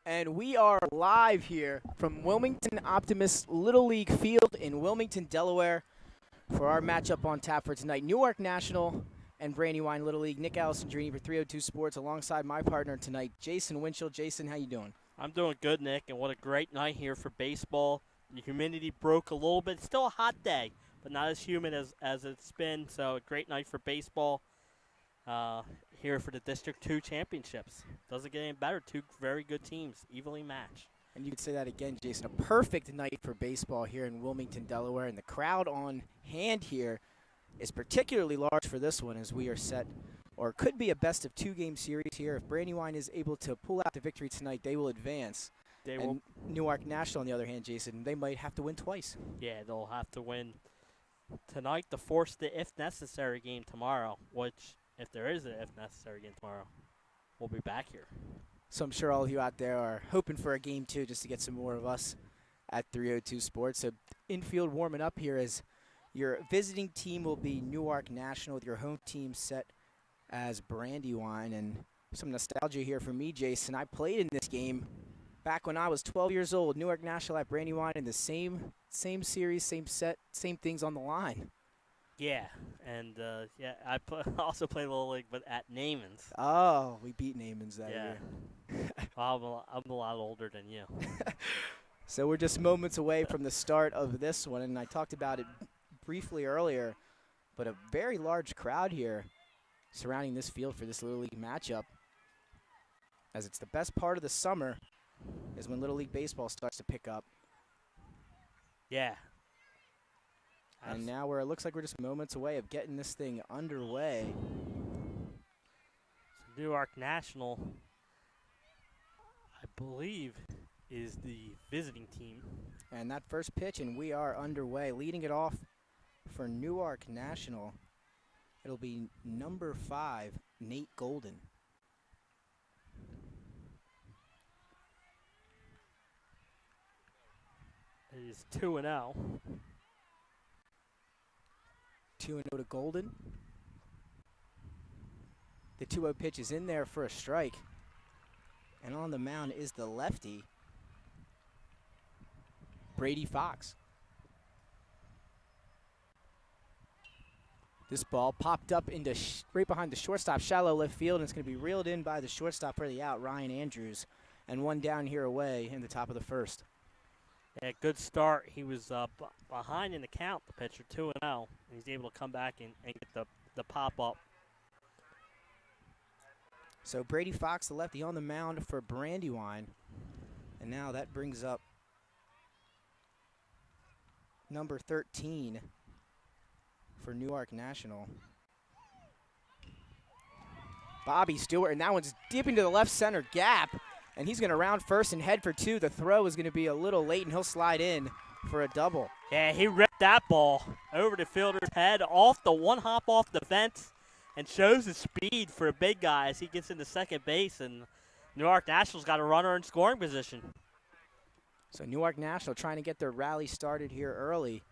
And we are live here from Wilmington Optimist Little League Field in Wilmington, Delaware, for our matchup on tap for tonight. Newark National and Brandywine Little League. Nick Alessandrini for 302 Sports alongside my partner tonight, Jason Winchell. Jason, how you doing? I'm doing good, Nick, and what a great night here for baseball. The humidity broke a little bit. It's still a hot day, but not as humid as it's been, so a great night for baseball here for the District 2 Championships. Doesn't get any better. Two very good teams, evenly matched. And you could say that again, Jason. A perfect night for baseball here in Wilmington, Delaware, and the crowd on hand here is particularly large for this one as we are set, or could be a best-of-2 game series here. If Brandywine is able to pull out the victory tonight, they will advance. And Newark National, on the other hand, Jason, they might have to win twice. Yeah, they'll have to win tonight to force the if-necessary game tomorrow, which, if there is an if-necessary game tomorrow, we'll be back here. So I'm sure all of you out there are hoping for a game 2 just to get some more of us at 302 Sports. So infield warming up here as your visiting team will be Newark National with your home team set as Brandywine. And some nostalgia here for me, Jason. I played in this game back when I was 12 years old. Newark National at Brandywine in the same series, same set, same things on the line. Yeah, and I also played Little League, but at Naaman's. Oh, we beat Naaman's that year. Well, I'm a lot older than you. So we're just moments away from the start of this one, and I talked about it briefly earlier, but a very large crowd here surrounding this field for this Little League matchup, as it's the best part of the summer is when Little League baseball starts to pick up. Yeah. And now it looks like we're just moments away of getting this thing underway. So Newark National, I believe, is the visiting team. And that first pitch, and we are underway. Leading it off for Newark National, it'll be number 5, Nate Golden. It is 2-0. 2-0 to Golden. The 2-0 pitch is in there for a strike. And on the mound is the lefty, Brady Fox. This ball popped up into right behind the shortstop, shallow left field, and it's going to be reeled in by the shortstop for the out, Ryan Andrews. And one down here away in the top of the first. Yeah, good start. He was behind in the count, the pitcher, 2-0. And he's able to come back and get the pop-up. So Brady Fox, the lefty, on the mound for Brandywine. And now that brings up number 13 for Newark National, Bobby Stewart. And that one's deep into the left center gap. And he's going to round first and head for 2. The throw is going to be a little late, and he'll slide in for a double. Yeah, he ripped that ball over the fielder's head, off the one hop off the fence, and shows his speed for a big guy as he gets into second base. And Newark National's got a runner in scoring position. So Newark National trying to get their rally started here early.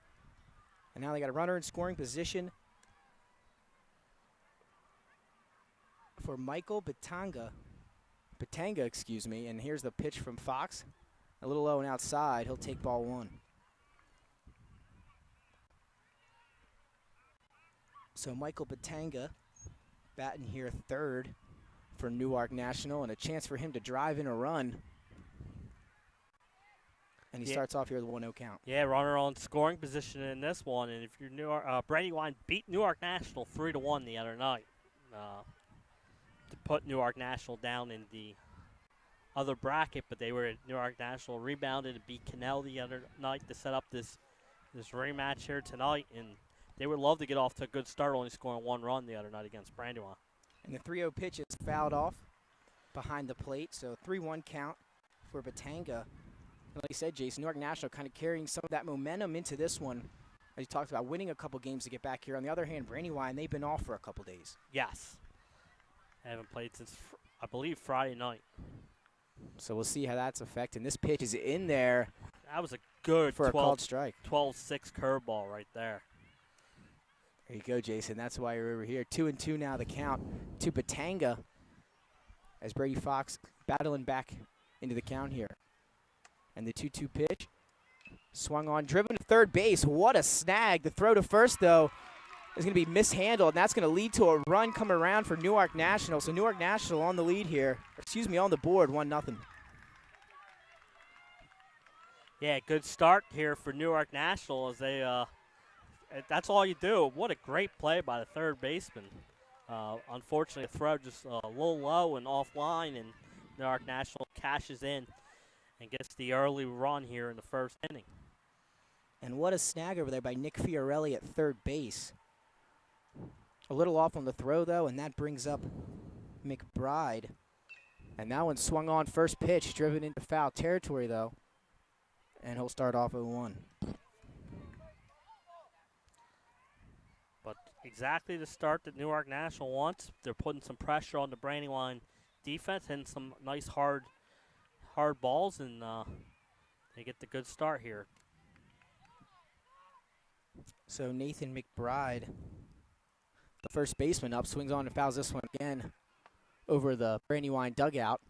And now they got a runner in scoring position for Michael Batanga, and here's the pitch from Fox. A little low and outside. He'll take ball 1. So Michael Batanga batting here third for Newark National, and a chance for him to drive in a run. And he starts off here with a 1-0 count. Yeah, runner on scoring position in this one. And if you're Brandywine beat Newark National 3-1 the other night. To put Newark National down in the other bracket, but they were at Newark National rebounded and beat Cannell the other night to set up this rematch here tonight, and they would love to get off to a good start, only scoring 1 run the other night against Brandywine. And the 3-0 pitch is fouled off behind the plate, so 3-1 count for Batanga. And like you said, Jason, Newark National kind of carrying some of that momentum into this one. As you talked about, winning a couple games to get back here. On the other hand, Brandywine, they've been off for a couple days. Yes. Haven't played since, I believe, Friday night. So we'll see how that's affecting. This pitch is in there. That was a good for a called strike. 12-6 curveball right there. There you go, Jason. That's why you're over here. 2-2 now the count to Batanga as Brady Fox battling back into the count here. And the 2-2 pitch. Swung on, driven to third base. What a snag. The throw to first, though, is going to be mishandled, and that's going to lead to a run coming around for Newark National. So Newark National on the lead here. Excuse me, on the board, 1-0. Yeah, good start here for Newark National as they, that's all you do. What a great play by the third baseman. Unfortunately, the throw just a little low and offline, and Newark National cashes in and gets the early run here in the first inning. And what a snag over there by Nick Fiorelli at third base. A little off on the throw, though, and that brings up McBride. And that one swung on first pitch, driven into foul territory, though. And he'll start off 0-1. But exactly the start that Newark National wants. They're putting some pressure on the Brandywine defense and some nice hard balls, and they get the good start here. So Nathan McBride, the first baseman, up, swings on and fouls this one again over the Brandywine dugout.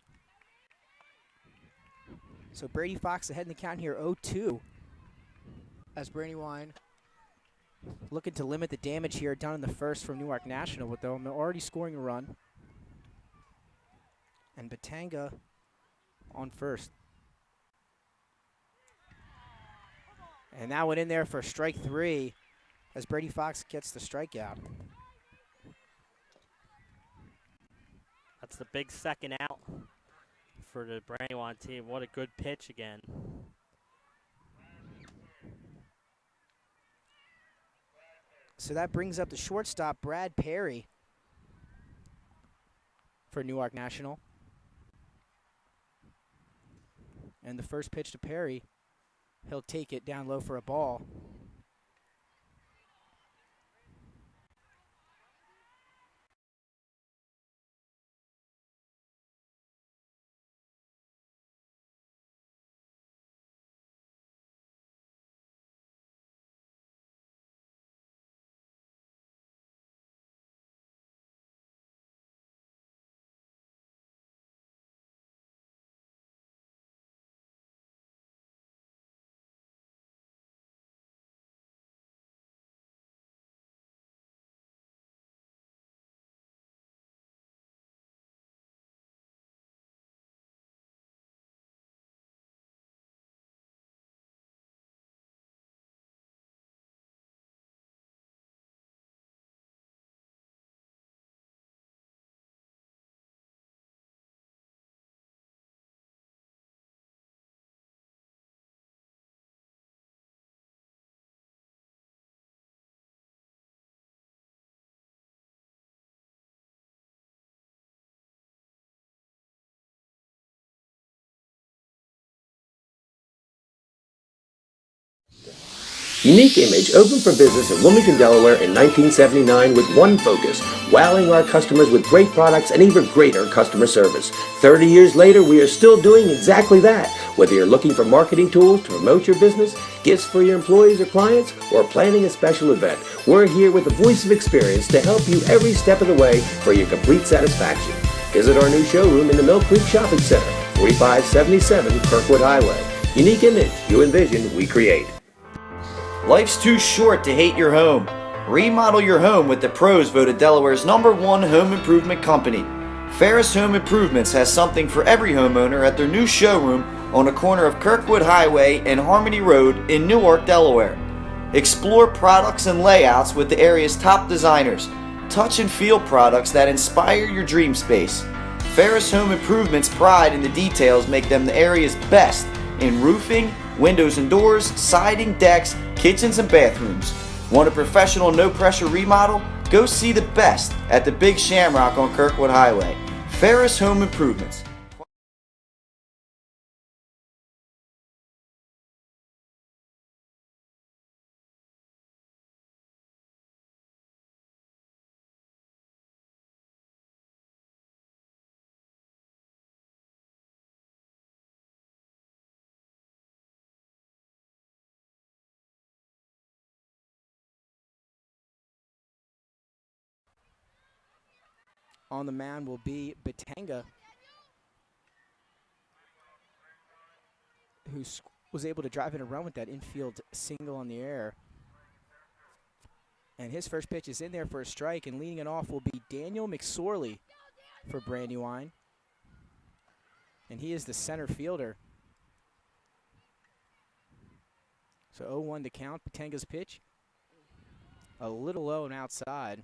So Brady Fox ahead in the count here, 0-2. As Brandywine looking to limit the damage here done in the first from Newark National, with them already scoring a run. And Batanga on first. And that went in there for strike 3 as Brady Fox gets the strikeout. That's the big second out for the Brandywine team. What a good pitch again. So that brings up the shortstop, Brad Perry, for Newark National. And the first pitch to Perry, he'll take it down low for a ball. Unique Image opened for business in Wilmington, Delaware in 1979 with one focus, wowing our customers with great products and even greater customer service. 30 years later, we are still doing exactly that. Whether you're looking for marketing tools to promote your business, gifts for your employees or clients, or planning a special event, we're here with the voice of experience to help you every step of the way for your complete satisfaction. Visit our new showroom in the Mill Creek Shopping Center, 4577 Kirkwood Highway. Unique Image, you envision, we create. Life's too short to hate your home. Remodel your home with the pros voted Delaware's #1 home improvement company. Ferris Home Improvements has something for every homeowner at their new showroom on the corner of Kirkwood Highway and Harmony Road in Newark, Delaware. Explore products and layouts with the area's top designers. Touch and feel products that inspire your dream space. Ferris Home Improvements' pride in the details make them the area's best in roofing, windows and doors, siding, decks, kitchens, and bathrooms. Want a professional, no-pressure remodel? Go see the best at the Big Shamrock on Kirkwood Highway. Ferris Home Improvements. On the mound will be Batanga. who was able to drive in a run with that infield single on the air. And his first pitch is in there for a strike, and leading it off will be Daniel McSorley for Brandywine. And he is the center fielder. So 0-1 to count. Patenga's pitch. A little low and outside.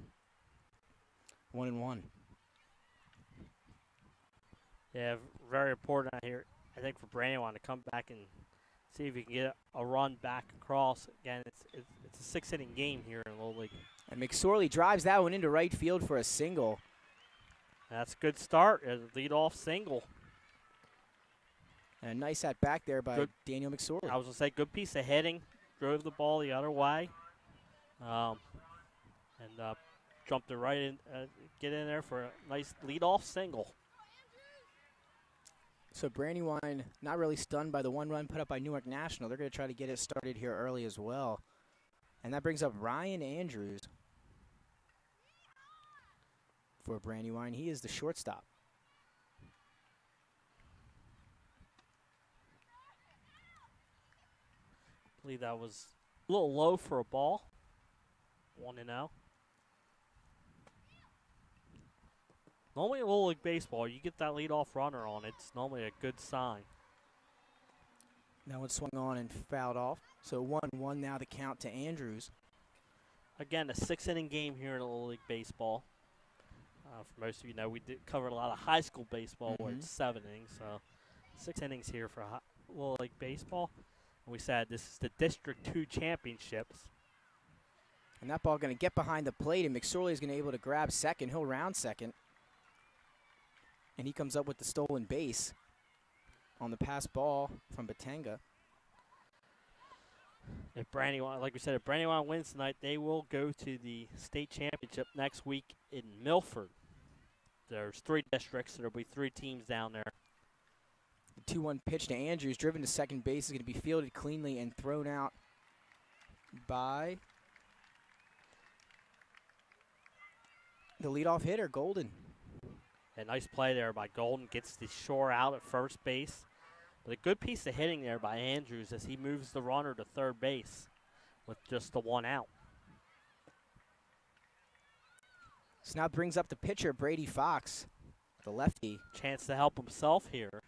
1-1. Yeah, very important out here, I think, for Brandywine to come back and see if he can get a run back across. Again, it's a 6-inning game here in Little League. And McSorley drives that one into right field for a single. That's a good start. A leadoff single. And a nice at back there by Daniel McSorley. I was going to say, good piece of hitting. Drove the ball the other way. And jumped it right in, get in there for a nice leadoff single. So Brandywine not really stunned by the one run put up by Newark National. They're going to try to get it started here early as well. And that brings up Ryan Andrews for Brandywine. He is the shortstop. I believe that was a little low for a ball. 1-0. Normally in Little League Baseball, you get that leadoff runner on, it's normally a good sign. Now it's swung on and fouled off. So 1-1 now the count to Andrews. Again, a 6-inning game here in Little League Baseball. For most of you know, we covered a lot of high school baseball where it's 7 innings. So 6 innings here for Little League Baseball. And we said this is the District 2 Championships. And that ball going to get behind the plate, and McSorley is going to be able to grab second. He'll round second. And he comes up with the stolen base on the pass ball from Batanga. If Brandywine, like we said, if Brandywine wins tonight, they will go to the state championship next week in Milford. There's 3 districts, so there'll be 3 teams down there. The 2-1 pitch to Andrews, driven to second base, is going to be fielded cleanly and thrown out by the leadoff hitter, Golden. A nice play there by Golden. Gets the shore out at first base. But a good piece of hitting there by Andrews as he moves the runner to third base with just the 1 out. So now brings up the pitcher, Brady Fox, the lefty. Chance to help himself here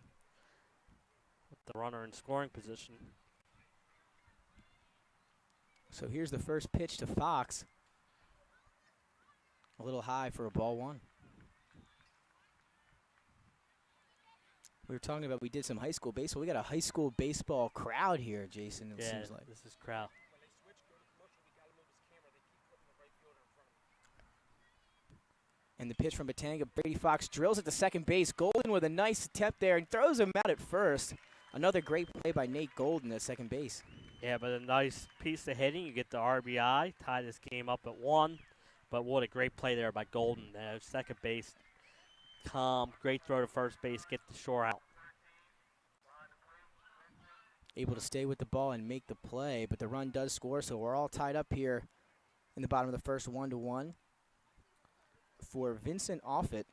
with the runner in scoring position. So here's the first pitch to Fox. A little high for a ball 1. We were talking about we did some high school baseball. We got a high school baseball crowd here, Jason, it seems like. This is crowd. And the pitch from Batanga, Brady Fox drills at the second base. Golden with a nice attempt there and throws him out at first. Another great play by Nate Golden at second base. Yeah, but a nice piece of hitting. You get the RBI, tie this game up at 1. But what a great play there by Golden. Second base, calm, great throw to first base, get the shore out. Able to stay with the ball and make the play, but the run does score, so we're all tied up here in the bottom of the first, 1-1. For Vincent Offit,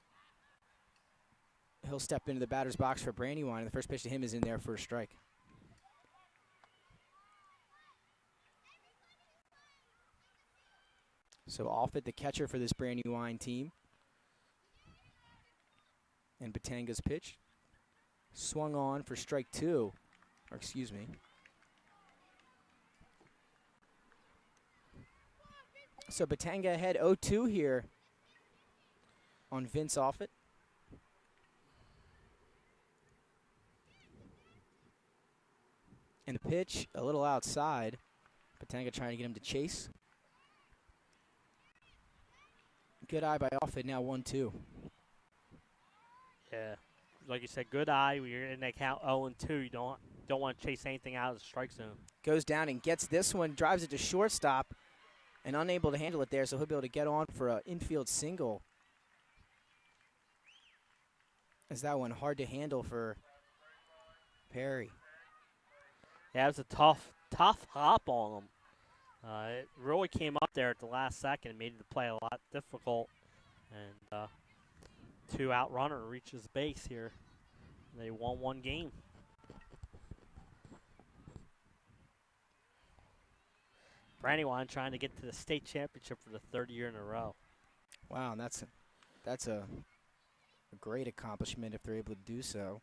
he'll step into the batter's box for Brandywine, and the first pitch to him is in there for a strike. So Offit, the catcher for this Brandywine team. And Batanga's pitch. Swung on for strike 2. Or excuse me. So Batanga ahead 0-2 here on Vince Offit. And the pitch a little outside. Batanga trying to get him to chase. Good eye by Offit, now 1-2. Yeah, like you said, good eye. When you're in that count 0-2, you don't want to chase anything out of the strike zone. Goes down and gets this one, drives it to shortstop, and unable to handle it there, so he'll be able to get on for an infield single. As that one hard to handle for Perry. Yeah, it was a tough hop on him. It really came up there at the last second and made the play a lot difficult. And 2-out runner reaches base here. They won 1 game. Brandywine trying to get to the state championship for the third year in a row. Wow, and that's a great accomplishment if they're able to do so.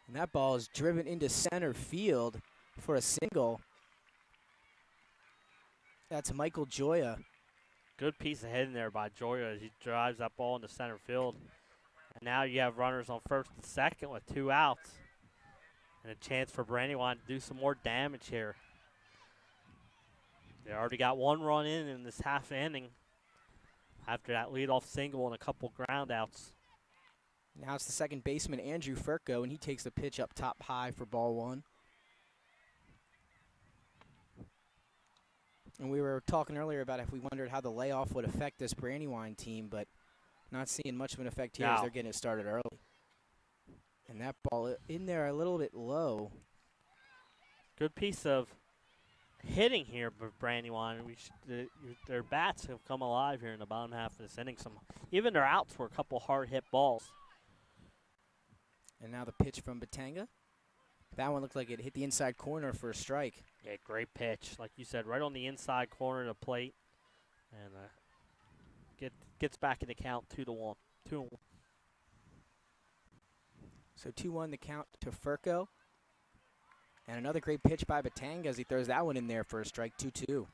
And that ball is driven into center field for a single. That's Michael Joya. Good piece of hitting there by Joya as he drives that ball into center field. And now you have runners on first and second with 2 outs. And a chance for Brandywine to do some more damage here. They already got 1 run in this half inning after that leadoff single and a couple ground outs. Now it's the second baseman, Andrew Furco, and he takes the pitch up top high for ball 1. And we were talking earlier about if we wondered how the layoff would affect this Brandywine team, but not seeing much of an effect here as they're getting it started early. And that ball in there a little bit low. Good piece of hitting here for Brandywine. Their bats have come alive here in the bottom half of this inning. Even their outs were a couple hard hit balls. And now the pitch from Batanga. That one looked like it hit the inside corner for a strike. Yeah, great pitch. Like you said, right on the inside corner of the plate. And gets back in the count 2-1. 2-1. So 2-1 the count to Furco. And another great pitch by Batanga as he throws that one in there for a strike, 2-2.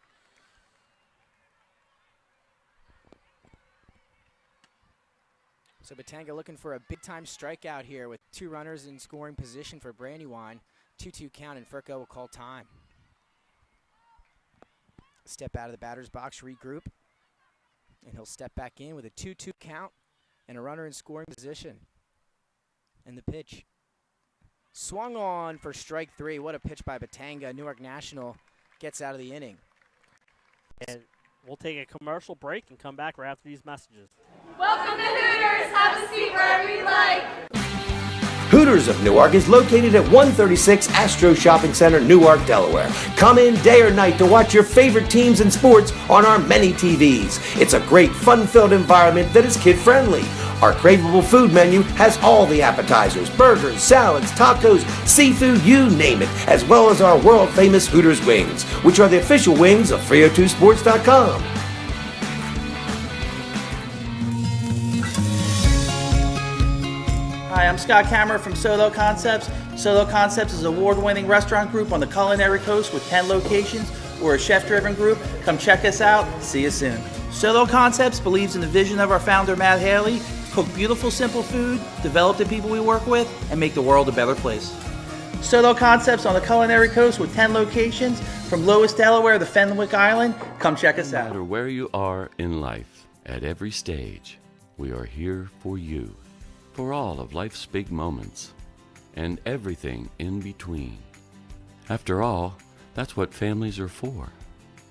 So Batanga looking for a big-time strikeout here with 2 runners in scoring position for Brandywine. 2-2 count, and Furco will call time. Step out of the batter's box, regroup. And he'll step back in with a 2-2 count and a runner in scoring position. And the pitch. Swung on for strike 3. What a pitch by Batanga. Newark National gets out of the inning. And we'll take a commercial break and come back right after these messages. Welcome to Hooters. Have a seat wherever you like. Hooters of Newark is located at 136 Astro Shopping Center, Newark, Delaware. Come in day or night to watch your favorite teams and sports on our many TVs. It's a great, fun-filled environment that is kid-friendly. Our craveable food menu has all the appetizers, burgers, salads, tacos, seafood, you name it, as well as our world-famous Hooters wings, which are the official wings of 302sports.com. Hi, I'm Scott Kammerer from Solo Concepts. Solo Concepts is an award-winning restaurant group on the culinary coast with 10 locations. We're a chef-driven group. Come check us out. See you soon. Solo Concepts believes in the vision of our founder, Matt Haley, cook beautiful, simple food, develop the people we work with, and make the world a better place. Solo Concepts on the culinary coast with 10 locations from Lois, Delaware to Fenwick Island. Come check us No out. matter where you are in life, at every stage, we are here for you. For all of life's big moments, and everything in between. After all, that's what families are for.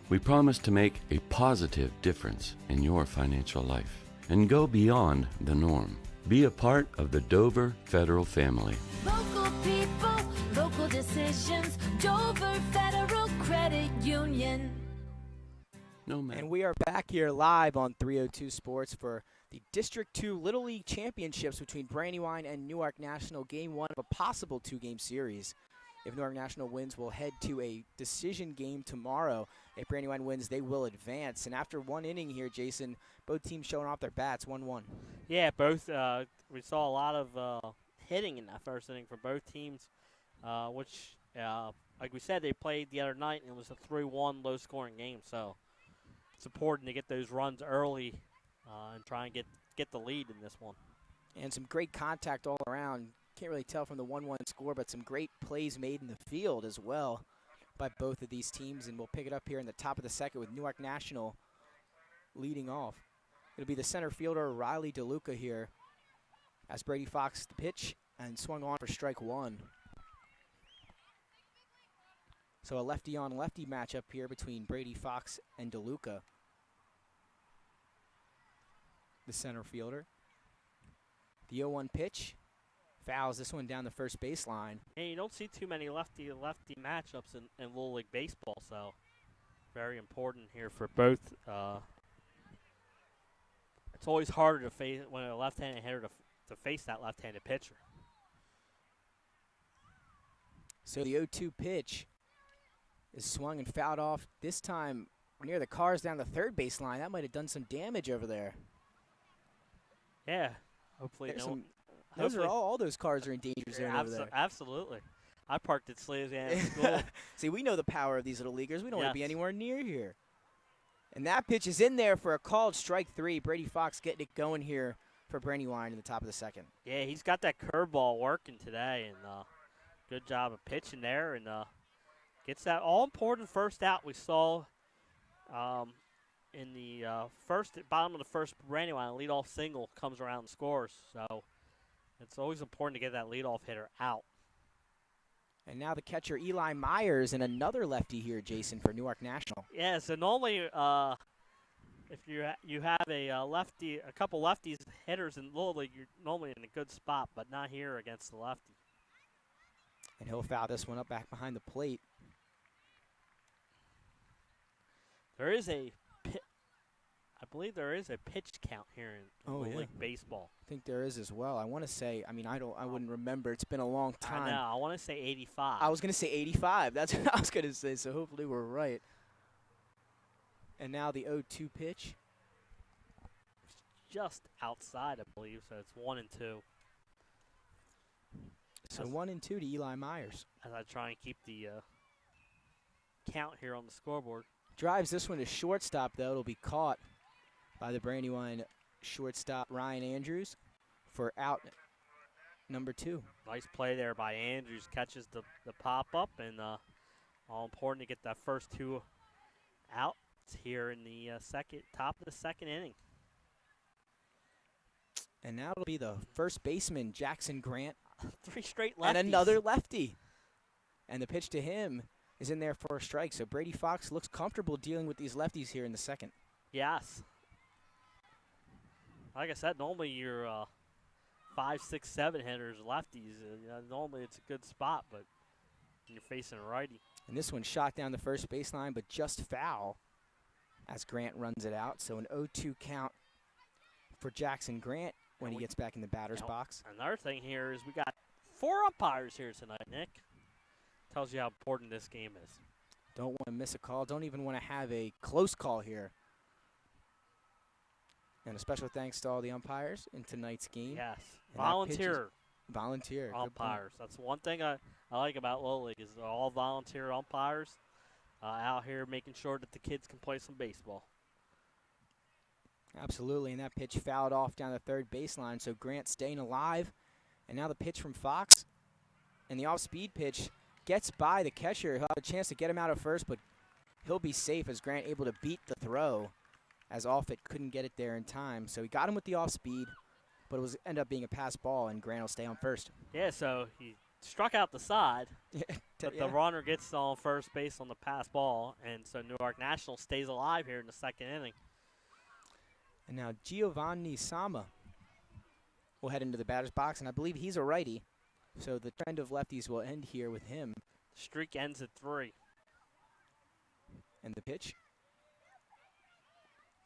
We promise to make a positive difference in your financial life and go beyond the norm. Be a part of the Dover Federal family. Local people, local decisions. Dover Federal Credit Union. No matter. And we are back here live on 302 Sports for the District 2 Little League Championships between Brandywine and Newark National, Game 1 of a possible 2-game series. If Newark National wins, we'll head to a decision game tomorrow. If Brandywine wins, they will advance. And after one inning here, Jason, both teams showing off their bats, 1-1. Yeah, both. We saw a lot of hitting in that first inning for both teams, which, like we said, they played the other night, and it was a 3-1 low-scoring game. So it's important to get those runs early and try and get the lead in this one. And some great contact all around. Can't really tell from the 1-1 score, but some great plays made in the field as well by both of these teams. And we'll pick it up here in the top of the second with Newark National leading off. It'll be the center fielder, Riley DeLuca, here as Brady Fox the pitch and swung on for strike 1. So a lefty-on-lefty matchup here between Brady Fox and DeLuca, the center fielder. The 0-1 pitch. Fouls this one down the first baseline. And you don't see too many lefty-lefty matchups in Little League Baseball, so very important here for both. It's always harder to face when a left-handed hitter to face that left-handed pitcher. So the 0-2 pitch is swung and fouled off, this time near the cars down the third base line. That might have done some damage over there. Yeah. Hopefully All those cars are in danger zone over there. Absolutely. I parked at Slaviana School. See, we know the power of these little leaguers. We don't want to be Yes. anywhere near here. And that pitch is in there for a called strike 3. Brady Fox getting it going here for Brandywine in the top of the second. Yeah, he's got that curveball working today, and good job of pitching there, and gets that all-important first out we saw in the bottom of the first. Brandywine, a leadoff single comes around and scores, so it's always important to get that leadoff hitter out. And now the catcher Eli Myers and another lefty here, Jason, for Newark National. Yeah, so normally if you have a couple lefties hitters in Little League, you're normally in a good spot, but not here against the lefty. And he'll foul this one up back behind the plate. There is I believe there is a pitch count here in Little League baseball. I think there is as well. I want to say, I wouldn't remember. It's been a long time. I know. I want to say 85. I was going to say 85. That's what I was going to say, so hopefully we're right. And now the 0-2 pitch. Just outside, I believe, so it's 1-2. So 1-2 to Eli Myers. As I try and keep the count here on the scoreboard. Drives this one to shortstop, though. It'll be caught by the Brandywine shortstop, Ryan Andrews, for out number 2. Nice play there by Andrews. Catches the pop-up, and all important to get that first 2 out here in the top of the second inning. And now it'll be the first baseman, Jackson Grant. 3 straight lefties. And another lefty. And the pitch to him is in there for a strike. So Brady Fox looks comfortable dealing with these lefties here in the second. Yes. Like I said, normally your 5, 6, 7 hitters, lefties, normally it's a good spot, but you're facing a righty. And this one shot down the first baseline, but just foul as Grant runs it out. So an 0-2 count for Jackson Grant when he gets back in the batter's box. Another thing here is we got 4 umpires here tonight, Nick. Tells you how important this game is. Don't want to miss a call. Don't even want to have a close call here. And a special thanks to all the umpires in tonight's game. Yes. And Volunteer umpires. umpires. That's one thing I like about Little League is they're all volunteer umpires out here making sure that the kids can play some baseball. Absolutely, and that pitch fouled off down the third baseline, so Grant staying alive. And now the pitch from Fox, and the off-speed pitch gets by the catcher. He'll have a chance to get him out of first, but he'll be safe as Grant able to beat the throw, as Offit couldn't get it there in time. So he got him with the off-speed, but it ended up being a pass ball, and Grant will stay on first. Yeah, so he struck out the side, but the runner gets on first base on the pass ball, and so Newark National stays alive here in the second inning. And now Giovanni Sama will head into the batter's box, and I believe he's a righty. So the trend of lefties will end here with him. The streak ends at 3. And the pitch.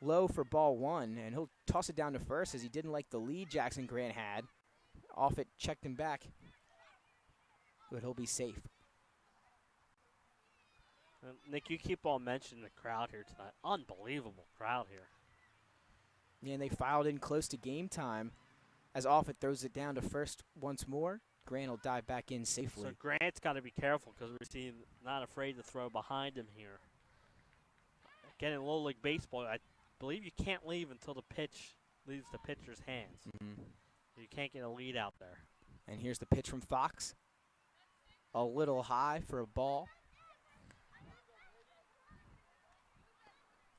Low for ball 1, and he'll toss it down to first as he didn't like the lead Jackson Grant had. Offit checked him back, but he'll be safe. Nick, you keep on mentioning the crowd here tonight. Unbelievable crowd here. Yeah, and they filed in close to game time as Offit throws it down to first once more. Grant will dive back in safely. So Grant's got to be careful because we're seeing not afraid to throw behind him here. Again, in Little League Baseball, I believe you can't leave until the pitch leaves the pitcher's hands. Mm-hmm. You can't get a lead out there. And here's the pitch from Fox. A little high for a ball.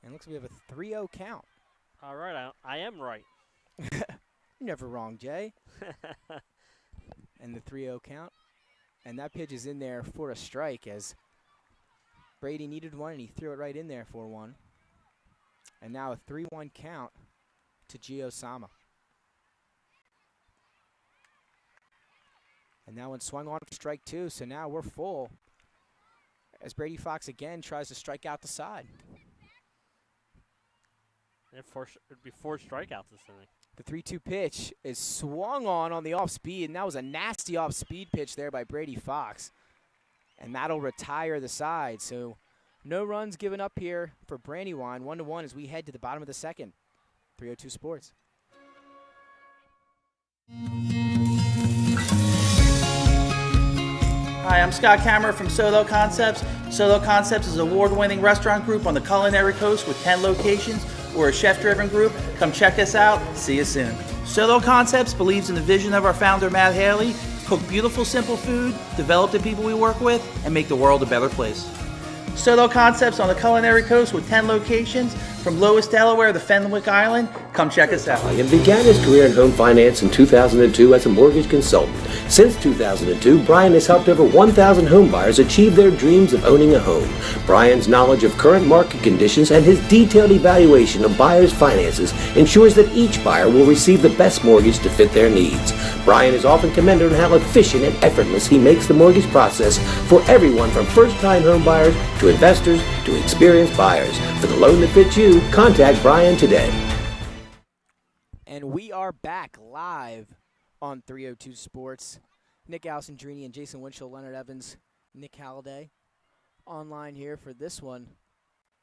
And looks like we have a 3-0 count. All right, I am right. You're never wrong, Jay. And the 3-0 count. And that pitch is in there for a strike as Brady needed one, and he threw it right in there for one. And now a 3-1 count to Gio Sama. And that one swung on for strike 2, so now we're full as Brady Fox again tries to strike out the side. It'd be 4 strikeouts this inning. The 3-2 pitch is swung on the off-speed, and that was a nasty off-speed pitch there by Brady Fox. and that'll retire the side. So no runs given up here for Brandywine. 1-1 as we head to the bottom of the second. 302 Sports. Hi, I'm Scott Kammerer from Solo Concepts. Solo Concepts is an award-winning restaurant group on the culinary coast with 10 locations. We're a chef-driven group. Come check us out. See you soon. Solo Concepts believes in the vision of our founder, Matt Haley: cook beautiful, simple food, develop the people we work with, and make the world a better place. Solo Concepts on the culinary coast with 10 locations, from Lowes, Delaware to Fenwick Island. Come check us out. Brian began his career in home finance in 2002 as a mortgage consultant. Since 2002, Brian has helped over 1,000 home buyers achieve their dreams of owning a home. Brian's knowledge of current market conditions and his detailed evaluation of buyers' finances ensures that each buyer will receive the best mortgage to fit their needs. Brian is often commended on how efficient and effortless he makes the mortgage process for everyone from first-time home buyers to investors to experienced buyers. For the loan that fits you, contact Brian today. And we are back live on 302 Sports. Nick Alessandrini and Jason Winchell, Leonard Evans, Nick Halliday online here for this one.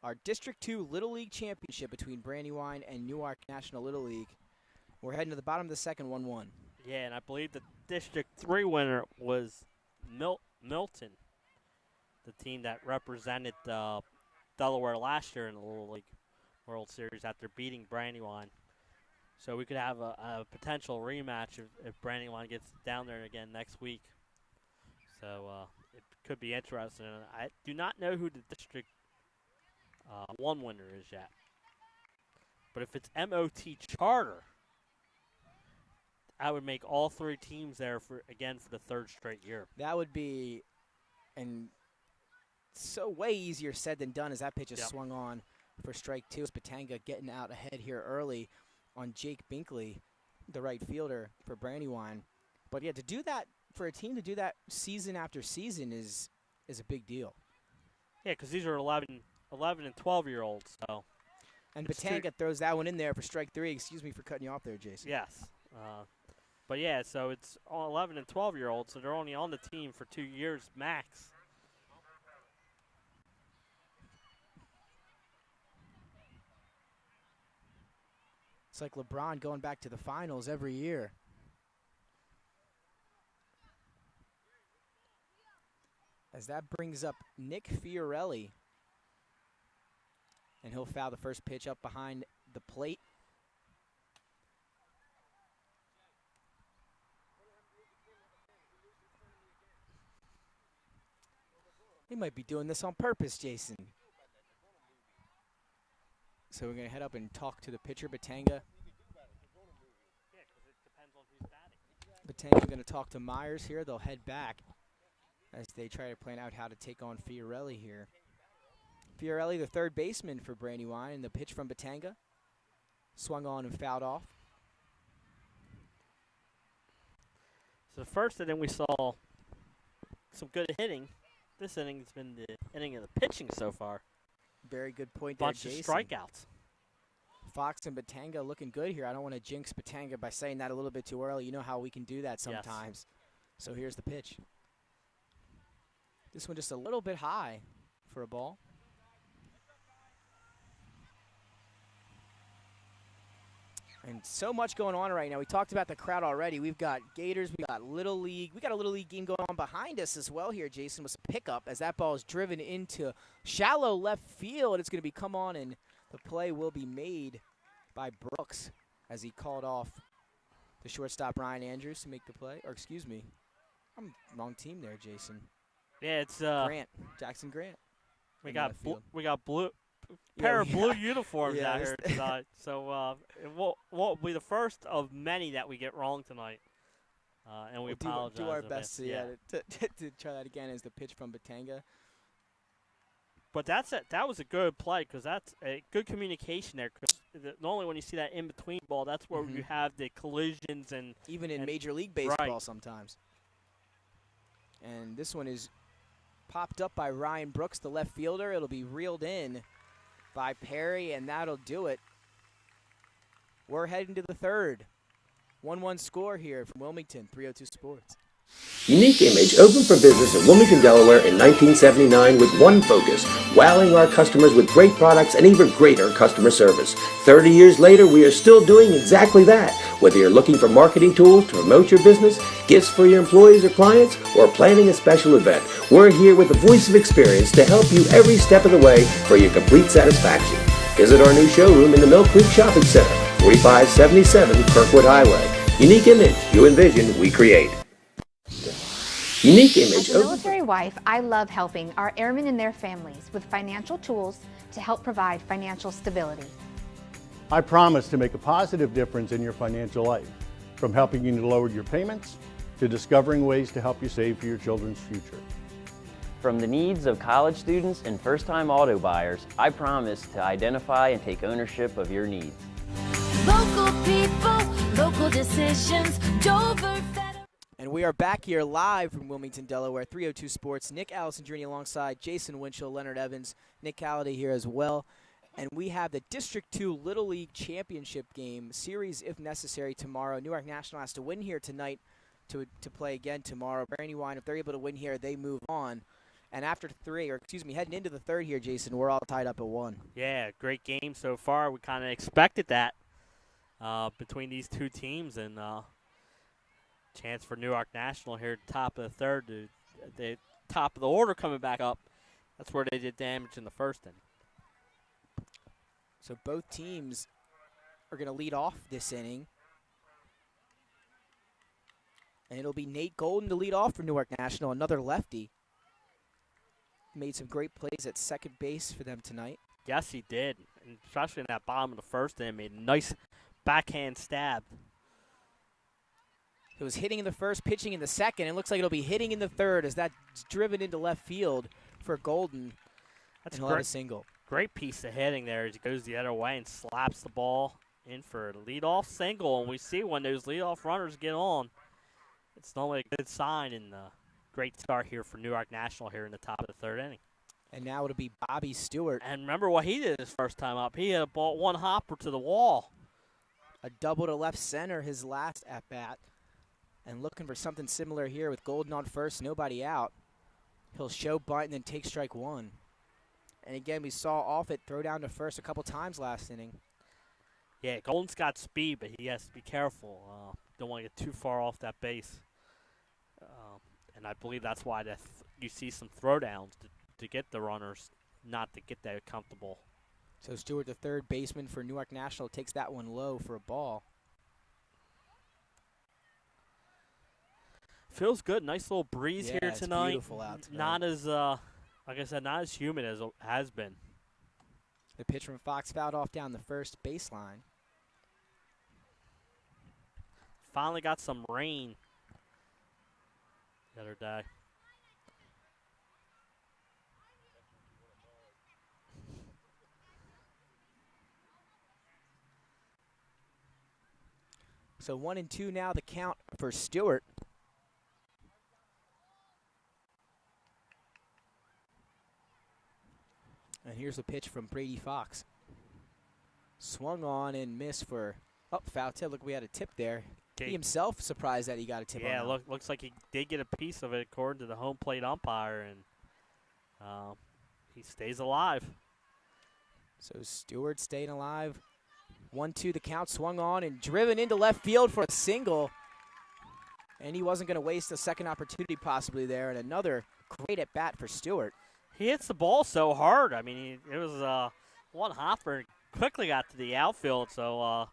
Our District 2 Little League Championship between Brandywine and Newark National Little League. We're heading to the bottom of the second, 1-1. Yeah, and I believe the District 3 winner was Milton, the team that represented Delaware last year in the Little League World Series after beating Brandywine. So we could have a potential rematch if Brandywine gets down there again next week. So it could be interesting. I do not know who the District 1 winner is yet. But if it's MOT Charter, I would make all three teams there for the third straight year. That would be, and so way easier said than done as that pitch is swung on for strike two. Patanga getting out ahead here early on Jake Binkley, the right fielder for Brandywine. But yeah, to do that, for a team to do that season after season is a big deal. Yeah, because these are 11 and 12-year-olds. So. And Patanga throws that one in there for strike three. Excuse me for cutting you off there, Jason. Yes. But yeah, so it's all 11 and 12-year-olds, so they're only on the team for 2 years max. It's like LeBron going back to the finals every year. As that brings up Nick Fiorelli. And he'll foul the first pitch up behind the plate. He might be doing this on purpose, Jason. So we're going to head up and talk to the pitcher, Batanga. Yeah, because it depends on who's batting. Batanga's going to talk to Myers here. They'll head back as they try to plan out how to take on Fiorelli here. Fiorelli, the third baseman for Brandywine, and the pitch from Batanga. Swung on and fouled off. So the first inning we saw some good hitting. This inning has been the inning of the pitching so far. Very good point there, Bunch Jason. of strikeouts. Fox and Batanga looking good here. I don't want to jinx Batanga by saying that a little bit too early. You know how we can do that sometimes. Yes. So here's the pitch. This one just a little bit high for a ball. And so much going on right now. We talked about the crowd already. We've got Gators. We got Little League. We got a Little League game going on behind us as well here, Jason, with a pickup as that ball is driven into shallow left field. It's going to be come on, and the play will be made by Brooks as he called off the shortstop Ryan Andrews to make the play. Or excuse me, I'm wrong team there, Jason. Yeah, it's Grant, Jackson Grant. We got blue. Pair of blue uniforms out here tonight, so it won't be the first of many that we get wrong tonight, and we apologize. Do our best to try that again as the pitch from Batanga. But that was a good play because that's a good communication there. Cause normally when you see that in between ball, that's where you have the collisions and even in Major League Baseball sometimes. And this one is popped up by Ryan Brooks, the left fielder. It'll be reeled in by Perry, and that'll do it. We're heading to the third. 1-1 score here from Wilmington, 302 Sports. Unique Image opened for business in Wilmington, Delaware in 1979 with one focus, wowing our customers with great products and even greater customer service. 30 years later, we are still doing exactly that. Whether you're looking for marketing tools to promote your business, gifts for your employees or clients, or planning a special event, we're here with the voice of experience to help you every step of the way for your complete satisfaction. Visit our new showroom in the Mill Creek Shopping Center, 4577 Kirkwood Highway. Unique Image, you envision, we create. Unique Image. As a military wife, I love helping our airmen and their families with financial tools to help provide financial stability. I promise to make a positive difference in your financial life, from helping you to lower your payments to discovering ways to help you save for your children's future. From the needs of college students and first-time auto buyers, I promise to identify and take ownership of your needs. Local people, local decisions, Dover. And we are back here live from Wilmington, Delaware, 302 Sports. Nick Alessandrini alongside Jason Winchell, Leonard Evans, Nick Calladay here as well. And we have the District 2 Little League Championship game series, if necessary, tomorrow. Newark National has to win here tonight to play again tomorrow. Brandywine, if they're able to win here, they move on. And after heading into the third here, Jason, we're all tied up at 1. Yeah, great game so far. We kind of expected that between these two teams, and chance for Newark National here at the top of the third, the top of the order coming back up. That's where they did damage in the first inning. So both teams are going to lead off this inning. And it'll be Nate Golden to lead off for Newark National, another lefty. Made some great plays at second base for them tonight. Yes, he did, and especially in that bottom of the first inning, made a nice backhand stab. It was hitting in the first, pitching in the second. It looks like it'll be hitting in the third as that's driven into left field for Golden. That's a single. Great piece of hitting there as he goes the other way and slaps the ball in for a leadoff single. And we see when those leadoff runners get on, it's normally a good sign, and great start here for Newark National here in the top of the third inning. And now it'll be Bobby Stewart. And remember what he did his first time up. He had a ball, one hopper to the wall. A double to left center his last at-bat. And looking for something similar here with Golden on first, nobody out. He'll show bunt and then take strike one. And again, we saw Offit throw down to first a couple times last inning. Yeah, Golden's got speed, but he has to be careful. Don't want to get too far off that base. And I believe that's why you see some throwdowns to get the runners, not to get that comfortable. So Stewart, the third baseman for Newark National, takes that one low for a ball. Feels good. Nice little breeze here tonight. It's beautiful out tonight. Not as, like I said, not as humid as it has been. The pitch from Fox fouled off down the first baseline. Finally got some rain the other day. So 1-2 now, the count for Stewart. And here's a pitch from Brady Fox. Swung on and missed for foul tip. Look, we had a tip there. He himself surprised that he got a tip on that. Yeah, looks like he did get a piece of it according to the home plate umpire, and he stays alive. So Stewart staying alive. 1-2 the count, swung on and driven into left field for a single. And he wasn't going to waste a second opportunity possibly there. And another great at-bat for Stewart. He hits the ball so hard. I mean, it was one hopper and quickly got to the outfield. So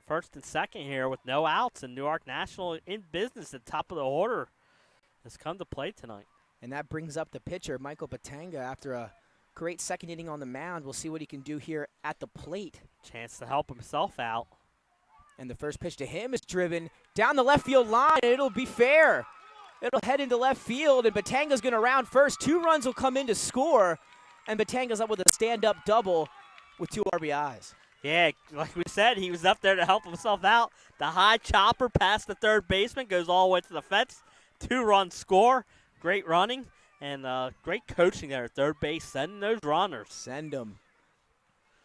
first and second here with no outs, and Newark National in business at top of the order has come to play tonight. And that brings up the pitcher, Michael Batanga, after a great second inning on the mound. We'll see what he can do here at the plate. Chance to help himself out. And the first pitch to him is driven down the left field line, and it'll be fair. It'll head into left field, and Batanga's going to round first. 2 runs will come in to score, and Batanga's up with a stand-up double with 2 RBIs. Yeah, like we said, he was up there to help himself out. The high chopper past the third baseman goes all the way to the fence. 2-run score. Great running and great coaching there at third base, sending those runners. Send them.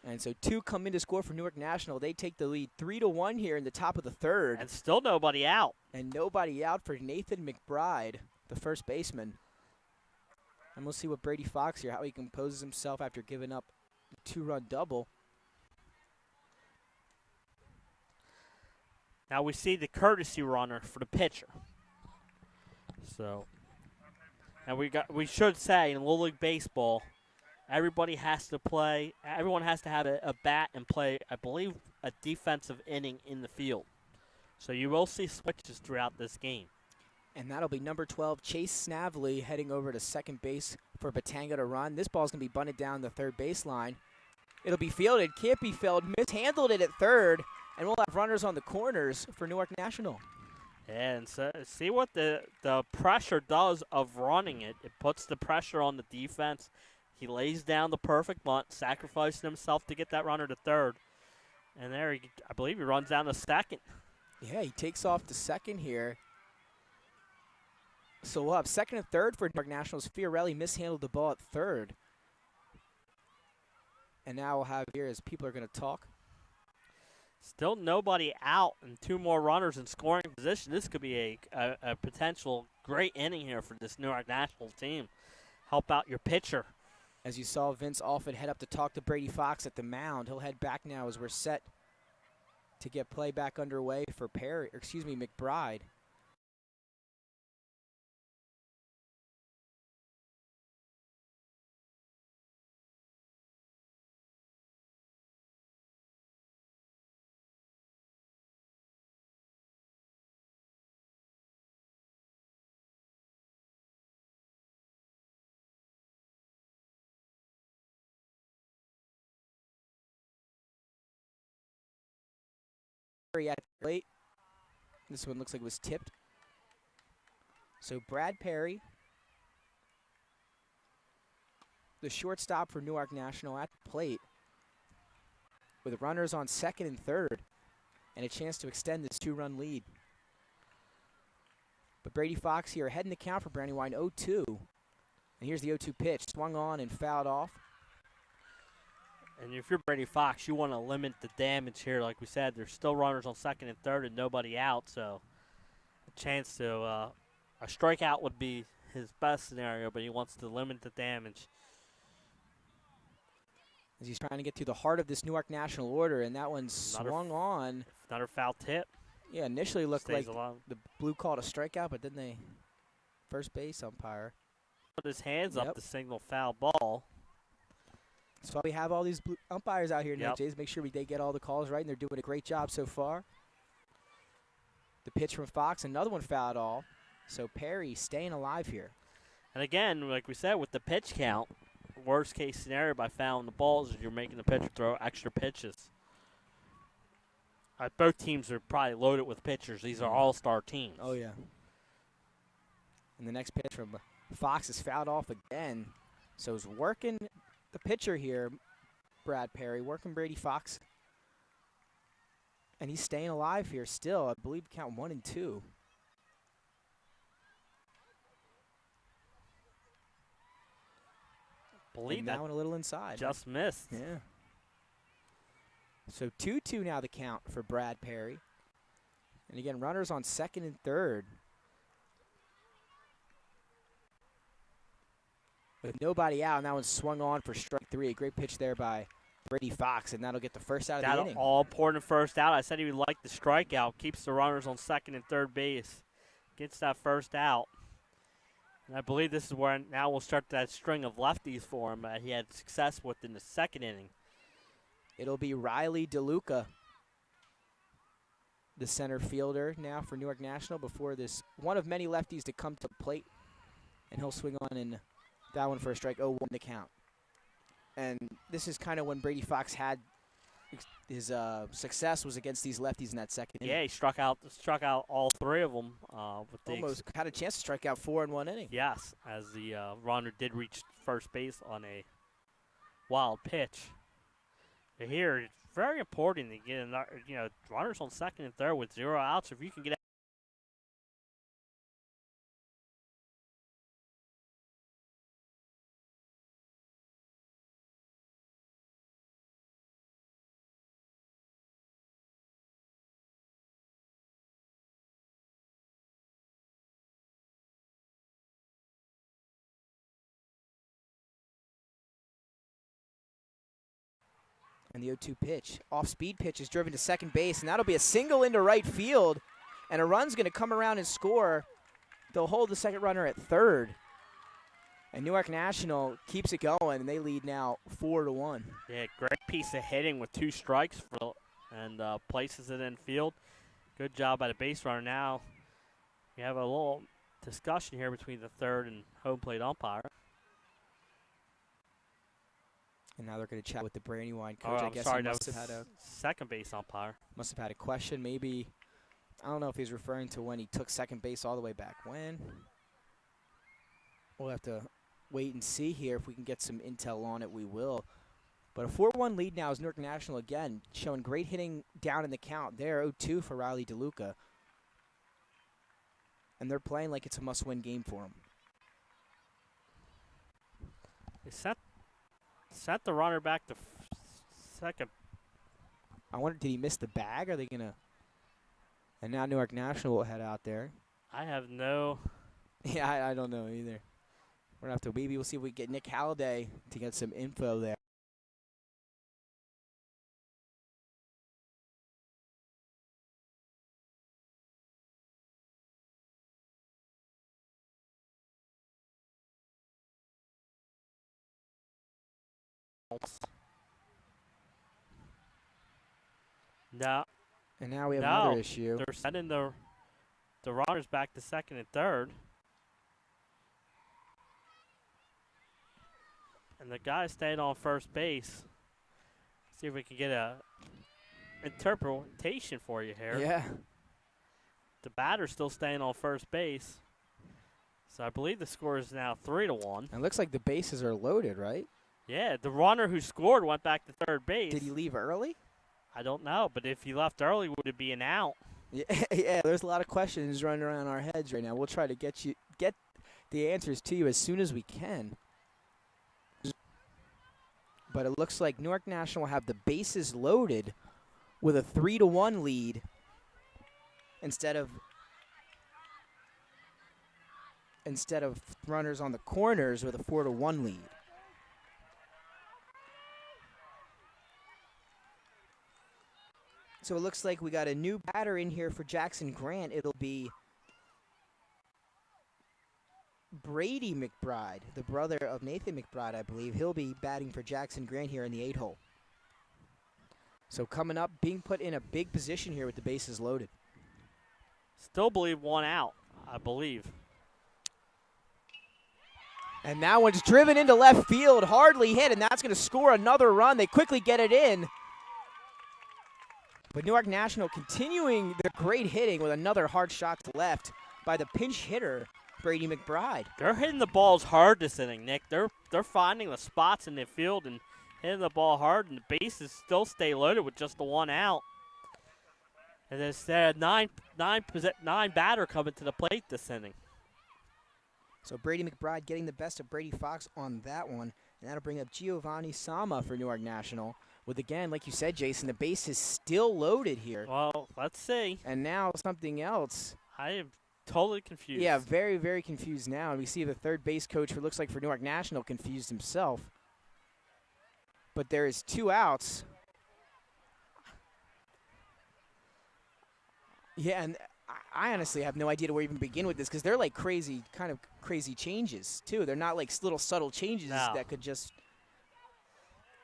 And so 2 come in to score for Newark National. They take the lead 3-1 here in the top of the 3rd. And still nobody out. And nobody out for Nathan McBride, the first baseman. And we'll see what Brady Fox here, how he composes himself after giving up a 2-run double. Now we see the courtesy runner for the pitcher. So, and we should say in Little League Baseball, everybody has to play. Everyone has to have a bat and play, I believe, a defensive inning in the field. So you will see switches throughout this game. And that'll be number 12, Chase Snavely, heading over to second base for Batanga to run. This ball's going to be bunted down the third baseline. It'll be fielded, can't be fielded, mishandled it at third, and we'll have runners on the corners for Newark National. And so see what the pressure does of running it. It puts the pressure on the defense. He lays down the perfect bunt, sacrificing himself to get that runner to third. And there, I believe he runs down to second. Yeah, he takes off to second here. So we'll have second and third for Newark Nationals. Fiorelli mishandled the ball at third. And now we'll have here as people are going to talk. Still nobody out and 2 more runners in scoring position. This could be a potential great inning here for this Newark National team. Help out your pitcher. As you saw Vince Alford head up to talk to Brady Fox at the mound. He'll head back now as we're set to get play back underway for McBride. At the plate. This one looks like it was tipped. So Brad Perry, the shortstop for Newark National, at the plate with runners on second and third and a chance to extend this 2-run lead. But Brady Fox here ahead in the count for Brandywine 0-2. And here's the 0-2 pitch, swung on and fouled off. And if you're Brady Fox, you want to limit the damage here. Like we said, there's still runners on second and third and nobody out. So a chance to a strikeout would be his best scenario, but he wants to limit the damage. As he's trying to get to the heart of this Newark National order, and that one swung on. Another foul tip. Yeah, initially looked like along. the blue called a strikeout, but then they first base umpire put his hands up to signal foul ball. That's why we have all these umpires out here now, Jays. Make sure they get all the calls right, and they're doing a great job so far. The pitch from Fox, another one fouled off. So Perry staying alive here. And again, like we said, with the pitch count, worst case scenario by fouling the balls is you're making the pitcher throw extra pitches. Both teams are probably loaded with pitchers. These are all-star teams. Oh, yeah. And the next pitch from Fox is fouled off again. So he's working the pitcher here, Brad Perry, working Brady Fox. And he's staying alive here still. I believe count 1 and 2. Believe and that now and a little inside. Just missed. Yeah. So 2-2 now the count for Brad Perry. And again, runners on second and third. With nobody out, and that one swung on for strike 3. A great pitch there by Brady Fox, and that'll get the first out of the inning. All important first out. I said he would like the strikeout. Keeps the runners on second and third base. Gets that first out. And I believe this is where now we'll start that string of lefties for him he had success with in the second inning. It'll be Riley DeLuca, the center fielder now for Newark National, before this one of many lefties to come to plate. And he'll swing on in that one for a strike, 0-1 to count. And this is kind of when Brady Fox had his success was against these lefties in that second inning. Yeah, he struck out all 3 of them. Almost had a chance to strike out 4 in 1 inning. Yes, as the runner did reach first base on a wild pitch. But here, it's very important to get runners on second and third with 0 outs. If you can get And the 0-2 pitch, off-speed pitch, is driven to second base, and that'll be a single into right field. And a run's going to come around and score. They'll hold the second runner at third. And Newark National keeps it going, and they lead now 4-1. Yeah, great piece of hitting with 2 strikes and places it in field. Good job by the base runner. Now we have a little discussion here between the third and home plate umpire. And now they're going to chat with the Brandywine Oh, coach. I I'm guess sorry, he that must was have had a second base umpire. Must have had a question. Maybe, I don't know if he's referring to when he took second base all the way back when. We'll have to wait and see here. If we can get some intel on it, we will. But a 4-1 lead now is Newark National again, showing great hitting down in the count. There, 0-2 for Riley DeLuca. And they're playing like it's a must-win game for them. They sent the runner back to second. I wonder, did he miss the bag? Are they going to? And now Newark National will head out there. I have no. Yeah, I don't know either. We're going to have to, maybe we'll see if we get Nick Halliday to get some info there. No. And now we have another issue. They're sending the runners back to second and third. And the guy staying on first base. See if we can get a interpretation for you here. Yeah. The batter's still staying on first base. So I believe the score is now 3-1. It looks like the bases are loaded, right? Yeah, the runner who scored went back to third base. Did he leave early? I don't know, but if he left early, would it be an out? Yeah, there's a lot of questions running around our heads right now. We'll try to get the answers to you as soon as we can. But it looks like Newark National will have the bases loaded with a 3-1 lead instead of runners on the corners with a 4-1 lead. So it looks like we got a new batter in here for Jackson Grant. It'll be Brady McBride, the brother of Nathan McBride, I believe. He'll be batting for Jackson Grant here in the 8-hole. So coming up, being put in a big position here with the bases loaded. Still believe one out, I believe. And that one's driven into left field, hardly hit, and that's going to score another run. They quickly get it in. But Newark National continuing their great hitting with another hard shot to left by the pinch hitter, Brady McBride. They're hitting the balls hard this inning, Nick. They're finding the spots in the field and hitting the ball hard, and the bases still stay loaded with just the one out. And there's nine batter coming to the plate this inning. So Brady McBride getting the best of Brady Fox on that one, and that'll bring up Giovanni Sama for Newark National. With, again, like you said, Jason, the base is still loaded here. Well, let's see. And now something else. I am totally confused. Yeah, very, very confused now. And we see the third base coach, who looks like for Newark National, confused himself. But there is 2 outs. Yeah, and I honestly have no idea where to even begin with this, because they're like crazy changes, too. They're not like little subtle changes that could just...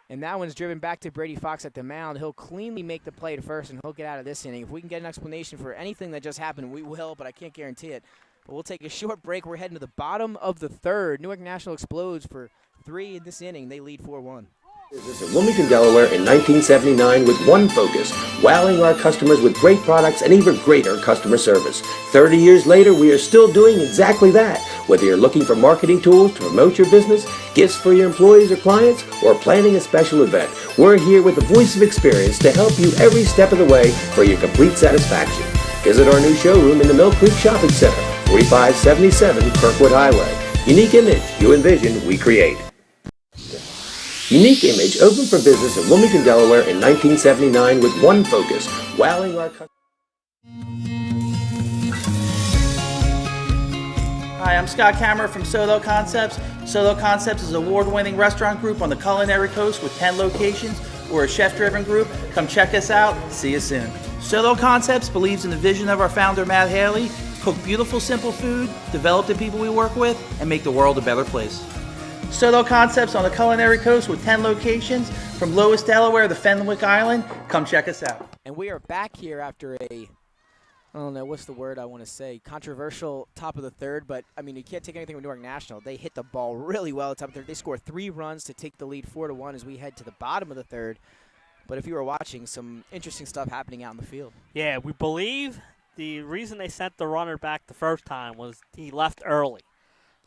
And that one's driven back to Brady Fox at the mound. He'll cleanly make the play to first, and he'll get out of this inning. If we can get an explanation for anything that just happened, we will, but I can't guarantee it. But we'll take a short break. We're heading to the bottom of the third. Newark National explodes for 3 in this inning. They lead 4-1. Business in Wilmington, Delaware in 1979 with one focus, wowing our customers with great products and even greater customer service. 30 years later, we are still doing exactly that. Whether you're looking for marketing tools to promote your business, gifts for your employees or clients, or planning a special event, we're here with the voice of experience to help you every step of the way for your complete satisfaction. Visit our new showroom in the Mill Creek Shopping Center, 4577 Kirkwood Highway. Unique image you envision, we create. Unique Image opened for business in Wilmington, Delaware in 1979 with one focus, wowing our customers. Hi, I'm Scott Kammerer from Solo Concepts. Solo Concepts is an award-winning restaurant group on the culinary coast with 10 locations. or a chef-driven group, come check us out. See you soon. Solo Concepts believes in the vision of our founder, Matt Haley: cook beautiful, simple food, develop the people we work with, and make the world a better place. Solo Concepts on the culinary coast with 10 locations from Lois, Delaware to Fenwick Island. Come check us out. And we are back here after I don't know, what's the word I want to say, controversial top of the third, but, I mean, you can't take anything from Newark National. They hit the ball really well at the top of the third. They score 3 runs to take the lead 4-1 as we head to the bottom of the third. But if you were watching, some interesting stuff happening out in the field. Yeah, we believe the reason they sent the runner back the first time was he left early.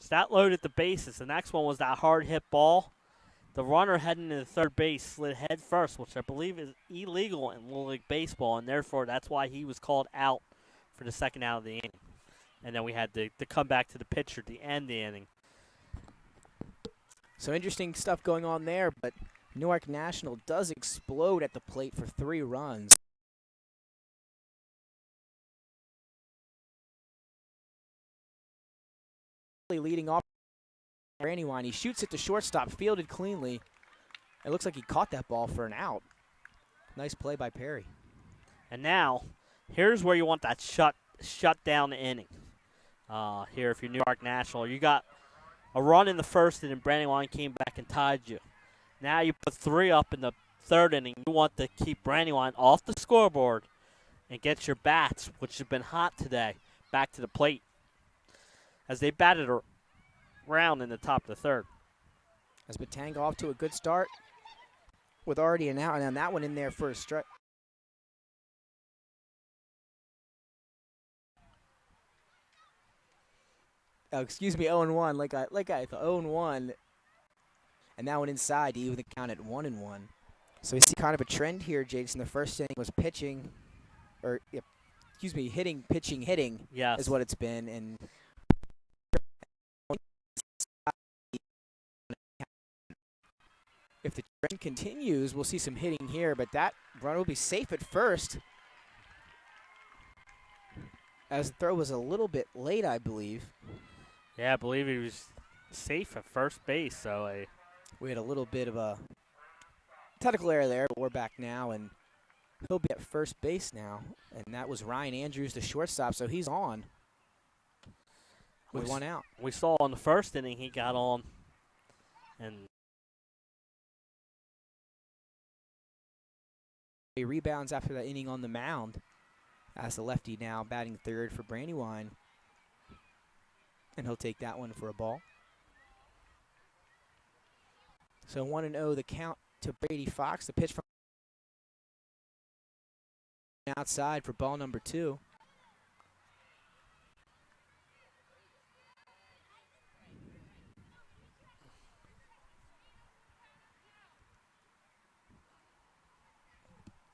So that loaded the bases. The next one was that hard hit ball. The runner heading to the third base slid head first, which I believe is illegal in Little League Baseball, and therefore that's why he was called out for the second out of the inning. And then we had to come back to the pitcher to end the inning. So interesting stuff going on there, but Newark National does explode at the plate for 3 runs. Leading off Brandywine, he shoots it to shortstop, fielded cleanly. It looks like he caught that ball for an out. Nice play by Perry. And now, here's where you want that shut down inning. Here, if you're Newark National, you got a run in the first inning, Brandywine came back and tied you. Now you put 3 up in the third inning. You want to keep Brandywine off the scoreboard and get your bats, which have been hot today, back to the plate as they batted around in the top of the third. As Batanga off to a good start with already an out, and then that one in there for a strike. Oh, excuse me, 0-1, like I thought, 0-1. And that one inside to even the count at 1-1. So we see kind of a trend here, Jason. The first inning was pitching, or hitting, pitching, hitting. Yes. Is what it's been. And if the trend continues, we'll see some hitting here, but that run will be safe at first. As the throw was a little bit late, I believe. Yeah, I believe he was safe at first base, so we had a little bit of a technical error there, but we're back now, and he'll be at first base now. And that was Ryan Andrews, the shortstop, so he's on with 1 out. We saw in the first inning he got on, and he rebounds after that inning on the mound as the lefty now batting third for Brandywine. And he'll take that one for a ball. So 1-0 the count to Brady Fox. The pitch from outside for ball number 2.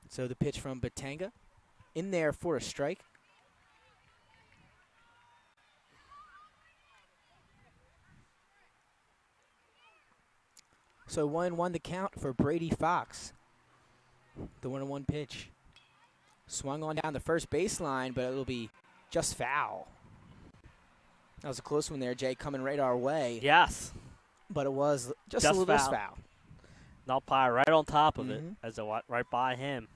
So the pitch from Batanga in there for a strike. So 1-1 the count for Brady Fox. The 1-1 pitch. Swung on down the first baseline, but it'll be just foul. That was a close one there, Jay, coming right our way. yes, But it was just a little foul. an umpire right on top of it as it went right by him.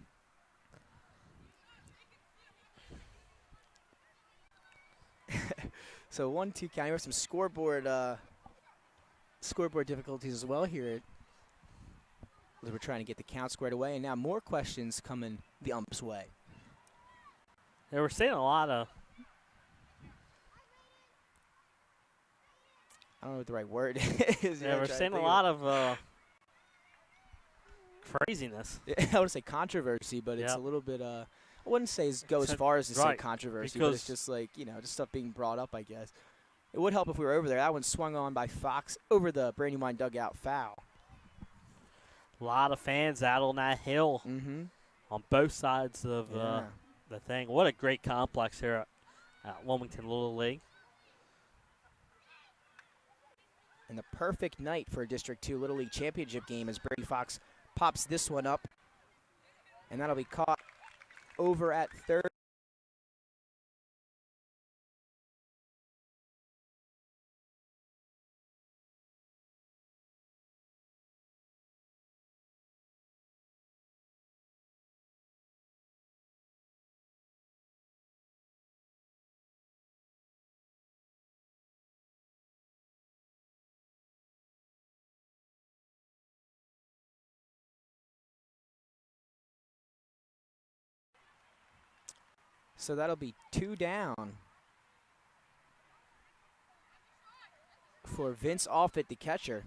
So 1-2 count. We have some scoreboard difficulties as well here. We're trying to get the count squared away, and now more questions coming the ump's way. They were saying a lot of, I don't know what the right word is. they were saying a lot of craziness. I would say controversy, but it's a little bit. I wouldn't say go as far as to say controversy, but it's just like, just stuff being brought up, I guess. It would help if we were over there. That one swung on by Fox over the Brandywine dugout, foul. A lot of fans out on that hill on both sides of the thing. What a great complex here at Wilmington Little League. And the perfect night for a District 2 Little League Championship game as Brady Fox pops this one up. And that'll be caught over at third. So that'll be 2 down for Vince Offit, the catcher.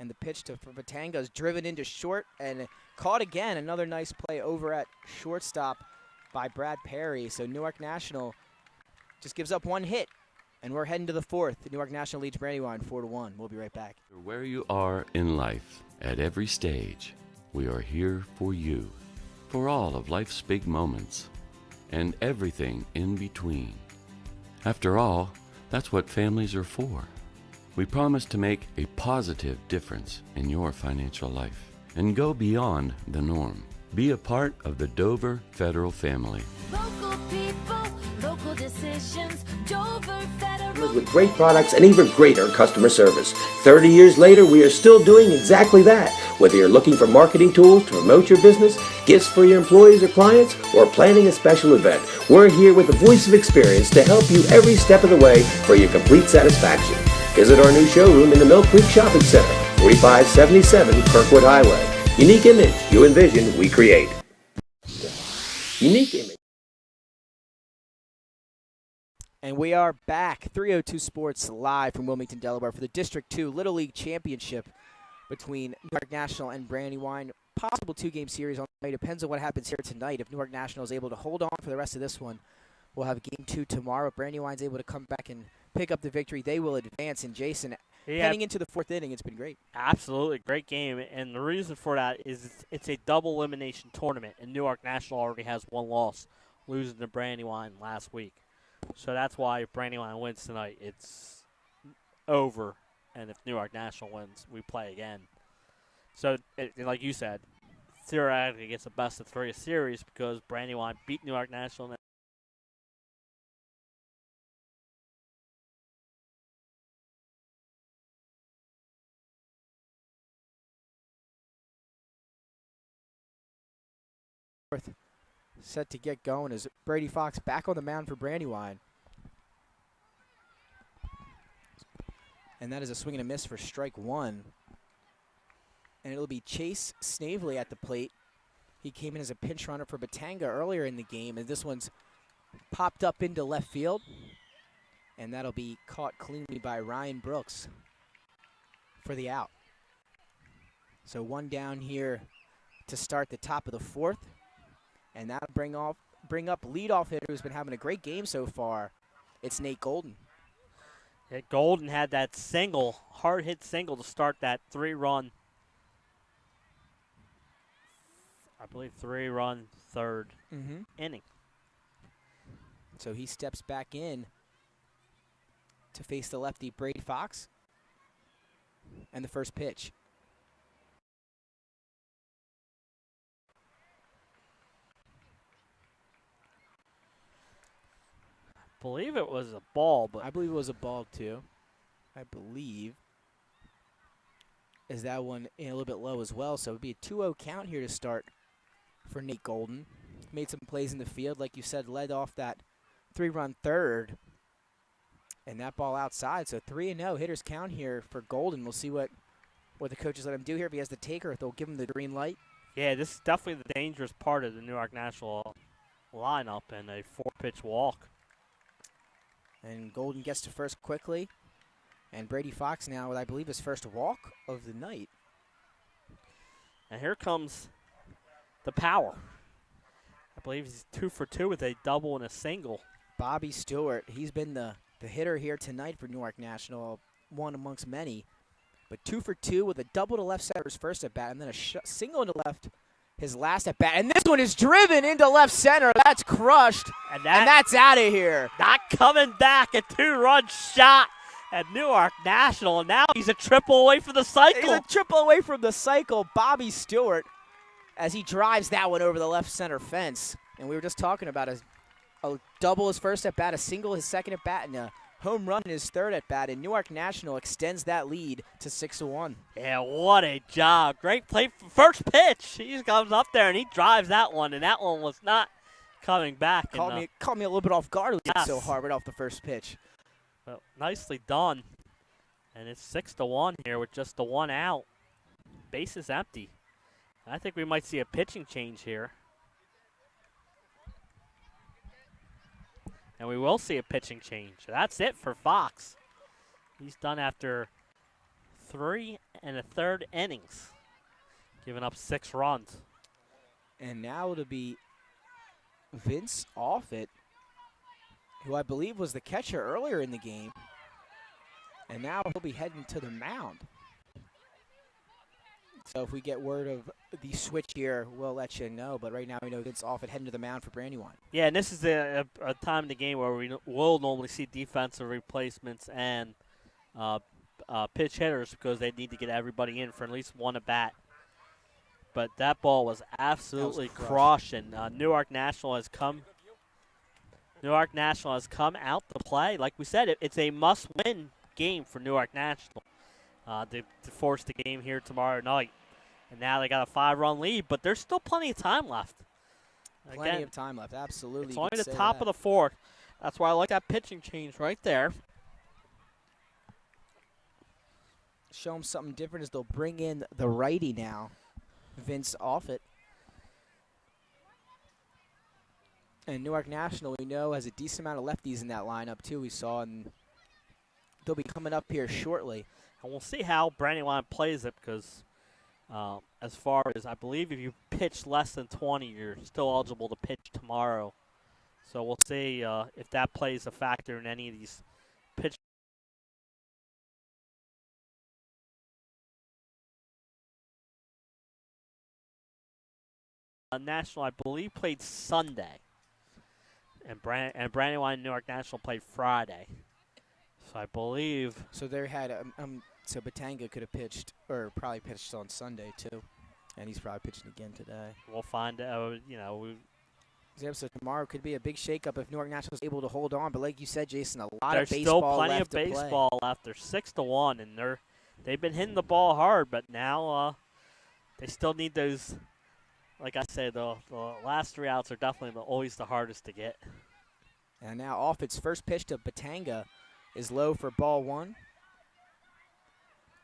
And the pitch for Batanga is driven into short and caught again. Another nice play over at shortstop by Brad Perry. So Newark National just gives up 1 hit. And we're heading to the 4th. Newark National leads Brandywine 4-1. We'll be right back. Where you are in life, at every stage, we are here for you. For all of life's big moments. And everything in between. After all, that's what families are for. We promise to make a positive difference in your financial life and go beyond the norm. Be a part of the Dover Federal family. Local people, local decisions, Dover Federal. With great products and even greater customer service. 30 years later, we are still doing exactly that. Whether you're looking for marketing tools to promote your business, gifts for your employees or clients, or planning a special event, we're here with the voice of experience to help you every step of the way for your complete satisfaction. Visit our new showroom in the Mill Creek Shopping Center, 4577 Kirkwood Highway. Unique image, you envision, we create. Unique image. And we are back, 302 Sports live from Wilmington, Delaware for the District 2 Little League Championship between Newark National and Brandywine. Possible 2-game series on the way. Depends on what happens here tonight. If Newark National is able to hold on for the rest of this one, we'll have game 2 tomorrow. If Brandywine's able to come back and pick up the victory, they will advance. And Jason, heading into the 4th inning, it's been great. Absolutely, great game. And the reason for that is it's a double elimination tournament, and Newark National already has 1 loss, losing to Brandywine last week. So that's why if Brandywine wins tonight, it's over. And if Newark National wins, we play again. So, like you said, theoretically it's a best-of-3 series because Brandywine beat Newark National. Set to get going as Brady Fox back on the mound for Brandywine. And that is a swing and a miss for strike 1. And it'll be Chase Snavely at the plate. He came in as a pinch runner for Batanga earlier in the game, and this one's popped up into left field. And that'll be caught cleanly by Ryan Brooks for the out. So 1 down here to start the top of the 4th. And that'll bring up leadoff hitter who's been having a great game so far. It's Nate Golden. Yeah, Golden had that single, hard-hit single to start that 3-run, I believe 3-run 3rd inning. So he steps back in to face the lefty Brady Fox. And the first pitch. I believe it was a ball, but I believe it was a ball too. I believe. Is that one in a little bit low as well? So it would be a 2-0 count here to start for Nate Golden. Made some plays in the field, like you said, led off that 3-run 3rd. And that ball outside. So 3-0 hitters count here for Golden. We'll see what the coaches let him do here. If he has the taker, if they'll give him the green light. Yeah, this is definitely the dangerous part of the Newark National lineup, and a 4-pitch walk. And Golden gets to first quickly. And Brady Fox now with, I believe, his first walk of the night. And here comes the power. I believe he's 2 for 2 with a double and a single. Bobby Stewart, he's been the hitter here tonight for Newark National, one amongst many. But 2 for 2 with a double to left center his first at bat, and then a single into left his last at bat. And this one is driven into left center. That's crushed. And that's out of here. Not coming back. A 2-run shot at Newark National. And now he's a triple away from the cycle. He's a triple away from the cycle. Bobby Stewart, as he drives that one over the left center fence. And we were just talking about a double his first at bat, a single his second at bat, and a home run in his third at bat. And Newark National extends that lead to 6-1. Yeah, what a job. Great play. First pitch. He just comes up there and he drives that one, and that one was not coming back. Caught me a little bit off guard. Yes. So hard right off the first pitch. Well, nicely done. And it's 6-1 here with just the 1 out. Base is empty. I think we might see a pitching change here. And we will see a pitching change. That's it for Fox. He's done after 3 1/3 innings, giving up 6 runs. And now it'll be Vince Offit, who I believe was the catcher earlier in the game. And now he'll be heading to the mound. So if we get word of the switch here, we'll let you know. But right now we know Vince Offit heading to the mound for Brandywine. Yeah, and this is a time in the game where we will normally see defensive replacements and pitch hitters because they need to get everybody in for at least one at bat. But that ball was absolutely crushed, and Newark National has come out to play. Like we said, it's a must-win game for Newark National to force the game here tomorrow night. And now they got a 5-run lead, but there's still plenty of time left. Plenty of time left, absolutely. It's only the top of the 4th. That's why I like that pitching change right there. Show them something different as they'll bring in the righty now, Vince Offit. And Newark National, we know, has a decent amount of lefties in that lineup, too, we saw. And they'll be coming up here shortly. And we'll see how Brandywine plays it because as far as I believe if you pitch less than 20, you're still eligible to pitch tomorrow. So we'll see if that plays a factor in any of these pitch. National, I believe, played Sunday. And Brandywine and Newark National played Friday. So I believe. So they had so Batanga could have pitched, or probably pitched on Sunday too, and he's probably pitching again today. We'll find out. So tomorrow could be a big shakeup if Newark National is able to hold on. But like you said, Jason, a lot There's of baseball still plenty left of baseball left. They're 6-1, and they've been hitting the ball hard, but now they still need those. Like I said, the last 3 outs are definitely always the hardest to get. And now off its first pitch to Batanga is low for ball 1.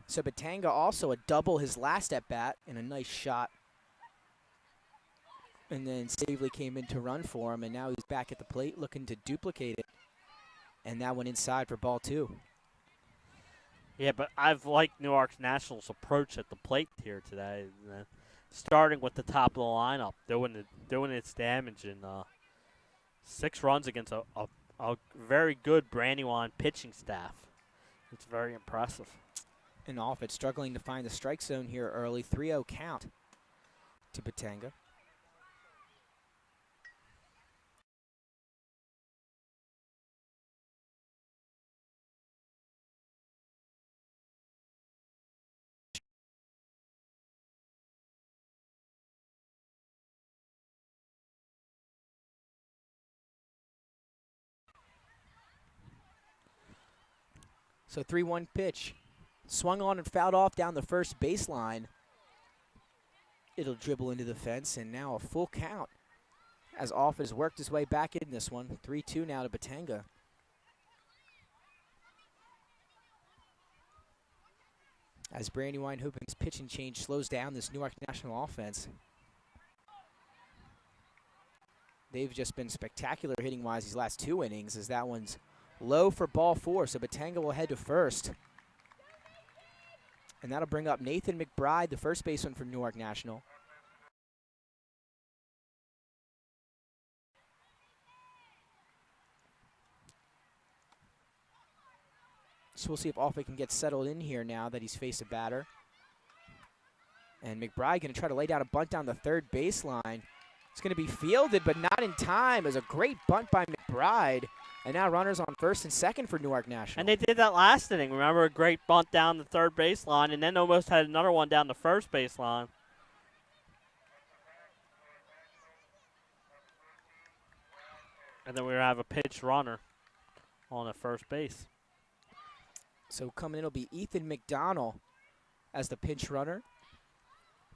So Batanga also a double his last at bat and a nice shot. And then Stavely came in to run for him, and now he's back at the plate looking to duplicate it. And that went inside for ball 2. Yeah, but I've liked Newark National's approach at the plate here today. Starting with the top of the lineup, doing its damage, and 6 runs against a very good Brandywine pitching staff. It's very impressive. And Offit struggling to find the strike zone here early. 3-0 count to Batanga. So 3-1 pitch. Swung on and fouled off down the first baseline. It'll dribble into the fence, and now a full count as Offit has worked his way back in this one. 3-2 now to Batanga. As Brandywine hoping his pitching change slows down this Newark National offense. They've just been spectacular hitting-wise these last 2 innings, as that one's low for ball 4, so Batanga will head to first. And that'll bring up Nathan McBride, the first baseman for Newark National. So we'll see if Offit can get settled in here now that he's faced a batter. And McBride going to try to lay down a bunt down the third baseline. It's going to be fielded, but not in time. It was a great bunt by McBride. And now runners on first and second for Newark National. And they did that last inning. Remember, a great bunt down the third baseline, and then almost had another one down the first baseline. And then we have a pitch runner on the first base. So coming in will be Ethan McDonald as the pinch runner.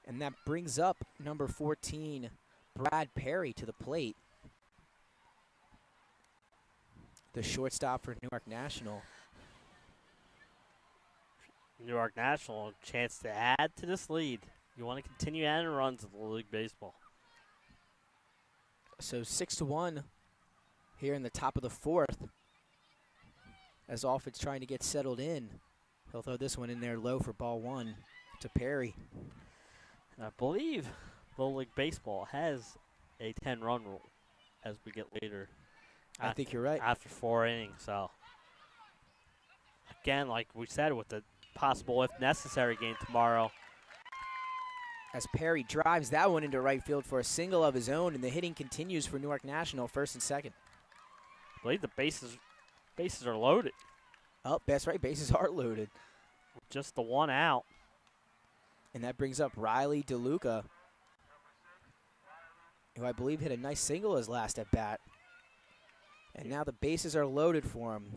And that brings up number 14, Brad Perry, to the plate. The shortstop for Newark National. Newark National, a chance to add to this lead. You want to continue adding runs in the League Baseball. So 6-1 here in the top of the fourth. As Alford's trying to get settled in. He'll throw this one in there low for ball one to Perry. I believe Little League Baseball has a 10-run rule as we get later. I think you're right. After 4 innings. So, again, like we said, with the possible, if necessary, game tomorrow. As Perry drives that one into right field for a single of his own, and the hitting continues for Newark National, first and second. I believe the bases are loaded. Oh, that's right. Bases are loaded. Just the one out. And that brings up Riley DeLuca, who I believe hit a nice single his last at bat. And now the bases are loaded for him.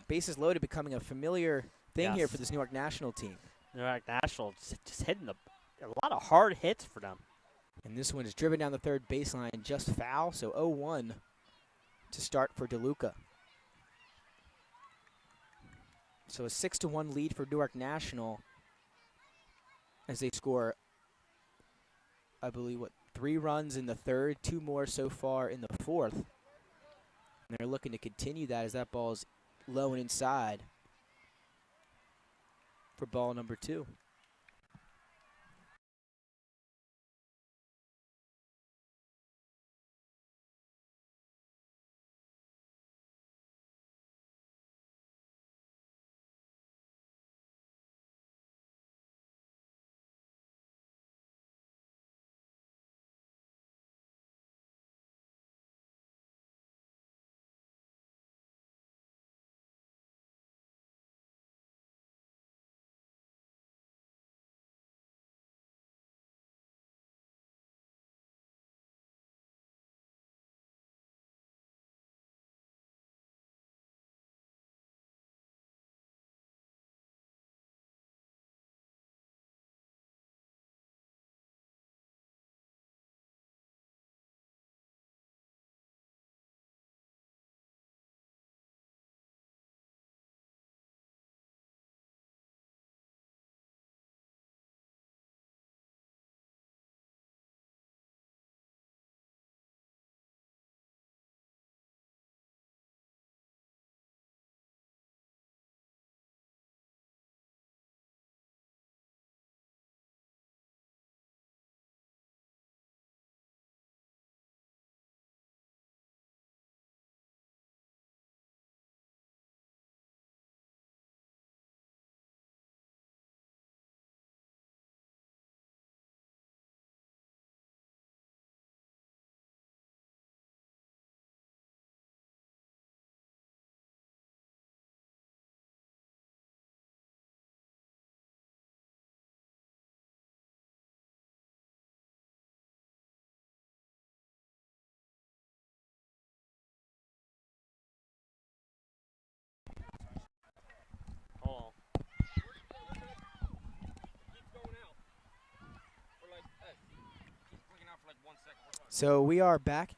Bases loaded becoming a familiar thing here for this Newark National team. Newark National just hitting a lot of hard hits for them. And this one is driven down the third baseline, just foul, so 0-1 to start for DeLuca. So a 6-1 lead for Newark National as they score, I believe, 3 runs in the third, 2 more so far in the fourth. And they're looking to continue that as that ball is low and inside for ball number 2. So we are back.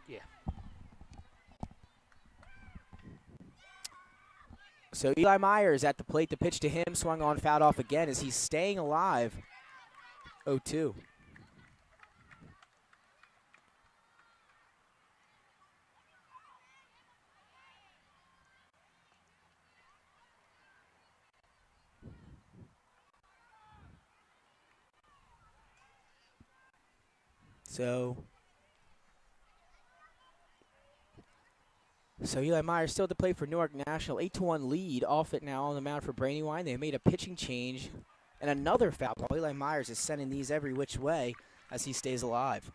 Yeah. So Eli Myers at the plate. The pitch to him swung on, fouled off again as he's staying alive. 0-2. So Eli Myers still at the plate for Newark National. 8-1 lead. Off it now on the mound for Brandywine. They made a pitching change and another foul ball. Eli Myers is sending these every which way as he stays alive.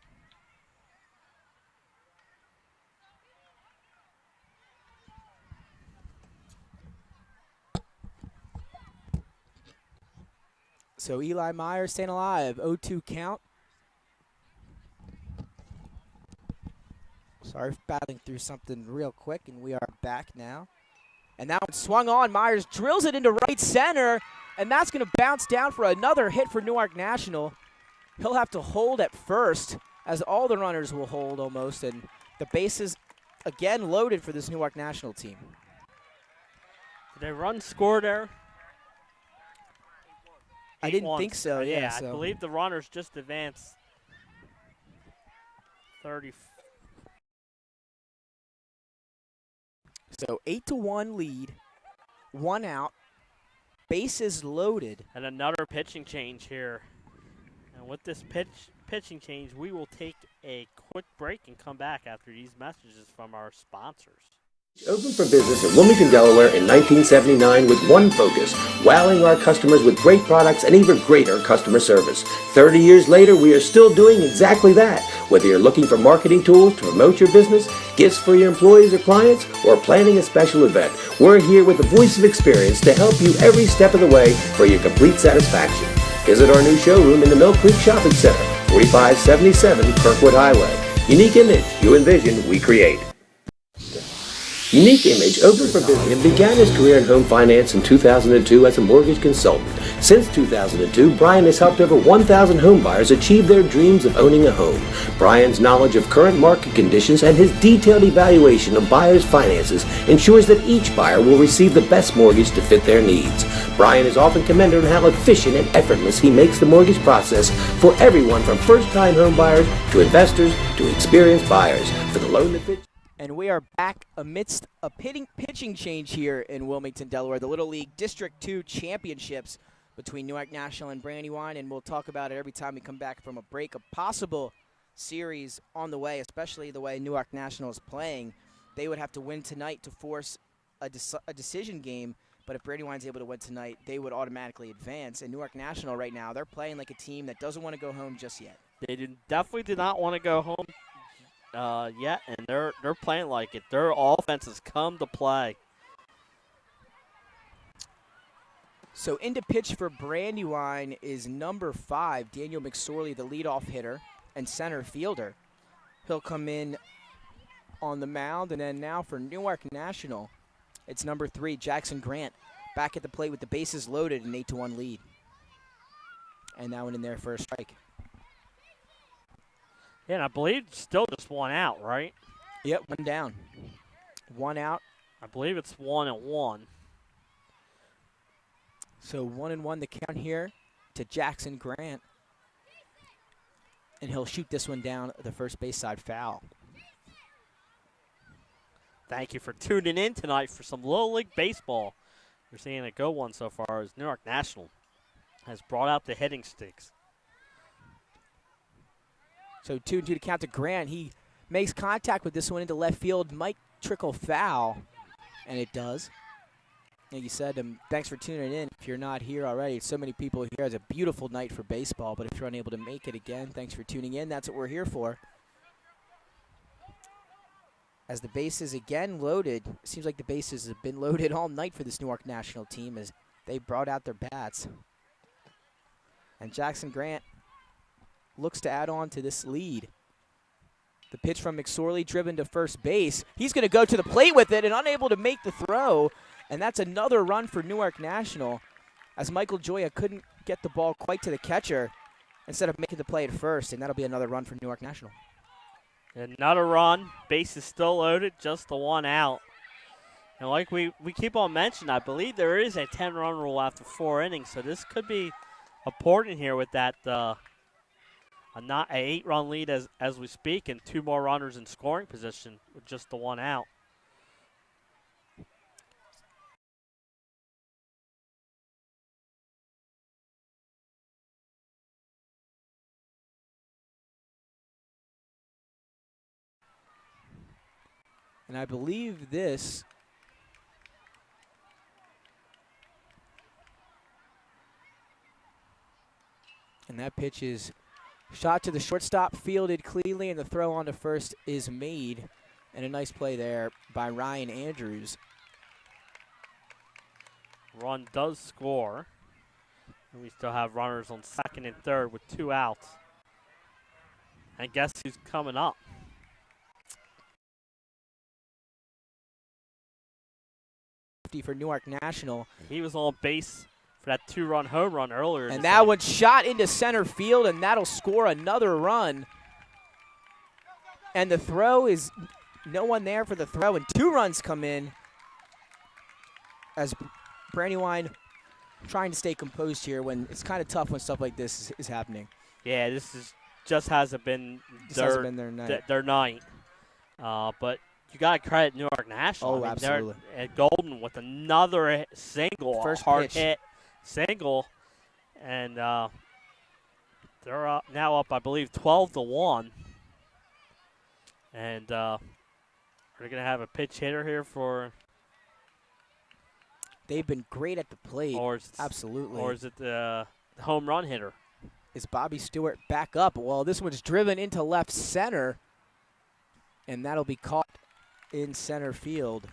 So Eli Myers staying alive. 0-2 count. Sorry for battling through something real quick, and we are back now. And that one swung on. Myers drills it into right center, and that's going to bounce down for another hit for Newark National. He'll have to hold at first, as all the runners will hold almost, and the bases again loaded for this Newark National team. Did a run score there? I didn't think so. Yeah, I believe the runners just advanced 30. So 8-1 lead, 1 out, bases loaded. And another pitching change here. And with this pitching change, we will take a quick break and come back after these messages from our sponsors. Opened for business in Wilmington, Delaware in 1979 with one focus, wowing our customers with great products and even greater customer service. 30 years later, we are still doing exactly that. Whether you're looking for marketing tools to promote your business, gifts for your employees or clients, or planning a special event, we're here with the voice of experience to help you every step of the way for your complete satisfaction. Visit our new showroom in the Mill Creek Shopping Center, 4577 Kirkwood Highway. Unique image, you envision, we create. Unique Image opened for business and began his career in home finance in 2002 as a mortgage consultant. Since 2002, Brian has helped over 1,000 home buyers achieve their dreams of owning a home. Brian's knowledge of current market conditions and his detailed evaluation of buyers' finances ensures that each buyer will receive the best mortgage to fit their needs. Brian is often commended on how efficient and effortless he makes the mortgage process for everyone from first-time home buyers to investors to experienced buyers. For the loan that fits. And we are back amidst a pitching change here in Wilmington, Delaware, the Little League District 2 Championships between Newark National and Brandywine, and we'll talk about it every time we come back from a break. A possible series on the way, especially the way Newark National is playing. They would have to win tonight to force a decision game, but if Brandywine's able to win tonight, they would automatically advance. And Newark National right now, they're playing like a team that doesn't want to go home just yet. They definitely did not want to go home yet, and they're playing like it. Their offense has come to play. So into pitch for Brandywine is number 5, Daniel McSorley, the leadoff hitter and center fielder. He'll come in on the mound, and then now for Newark National, it's number 3, Jackson Grant, back at the plate with the bases loaded, an 8-1 lead. And that one in there for a strike. Yeah, and I believe still just 1 out, right? Yep, 1 down. 1 out. I believe it's 1-1. So 1-1 the count here to Jackson Grant. And he'll shoot this one down the first base side foul. Thank you for tuning in tonight for some Little League baseball. We're seeing a good one so far as Newark National has brought out the hitting sticks. So 2-2 to count to Grant. He makes contact with this one into left field. Might trickle foul, and it does. Like you said, thanks for tuning in. If you're not here already, so many people here. It's a beautiful night for baseball, but if you're unable to make it again, thanks for tuning in. That's what we're here for. As the bases again loaded, seems like the bases have been loaded all night for this Newark National team as they brought out their bats. And Jackson Grant looks to add on to this lead. The pitch from McSorley driven to first base. He's going to go to the plate with it and unable to make the throw. And that's another run for Newark National as Michael Joya couldn't get the ball quite to the catcher instead of making the play at first. And that'll be another run for Newark National. Another run. Base is still loaded, just the 1 out. And like we keep on mentioning, I believe there is a 10-run rule after 4 innings. So this could be important here with that not a 8-run lead as we speak, and 2 more runners in scoring position with just the 1 out. And I believe this and that pitch is shot to the shortstop, fielded cleanly, and the throw on to first is made. And a nice play there by Ryan Andrews. Run does score. And we still have runners on second and third with 2 outs. And guess who's coming up? For Newark National. He was on base for that 2-run home run earlier. And that one's shot into center field, and that'll score another run. And the throw is no one there for the throw, and 2 runs come in as Brandywine trying to stay composed here when it's kind of tough when stuff like this is happening. Yeah, just hasn't been their night. Their night. But you got to credit New York National. Oh, absolutely. They're at Golden with another single, First hard pitch. hit single, and they're now up, I believe, 12-1. And are they going to have a pitch hitter here for? They've been great at the plate. Absolutely. Or is it the home run hitter? Is Bobby Stewart back up? Well, this one's driven into left center, and that'll be caught in center field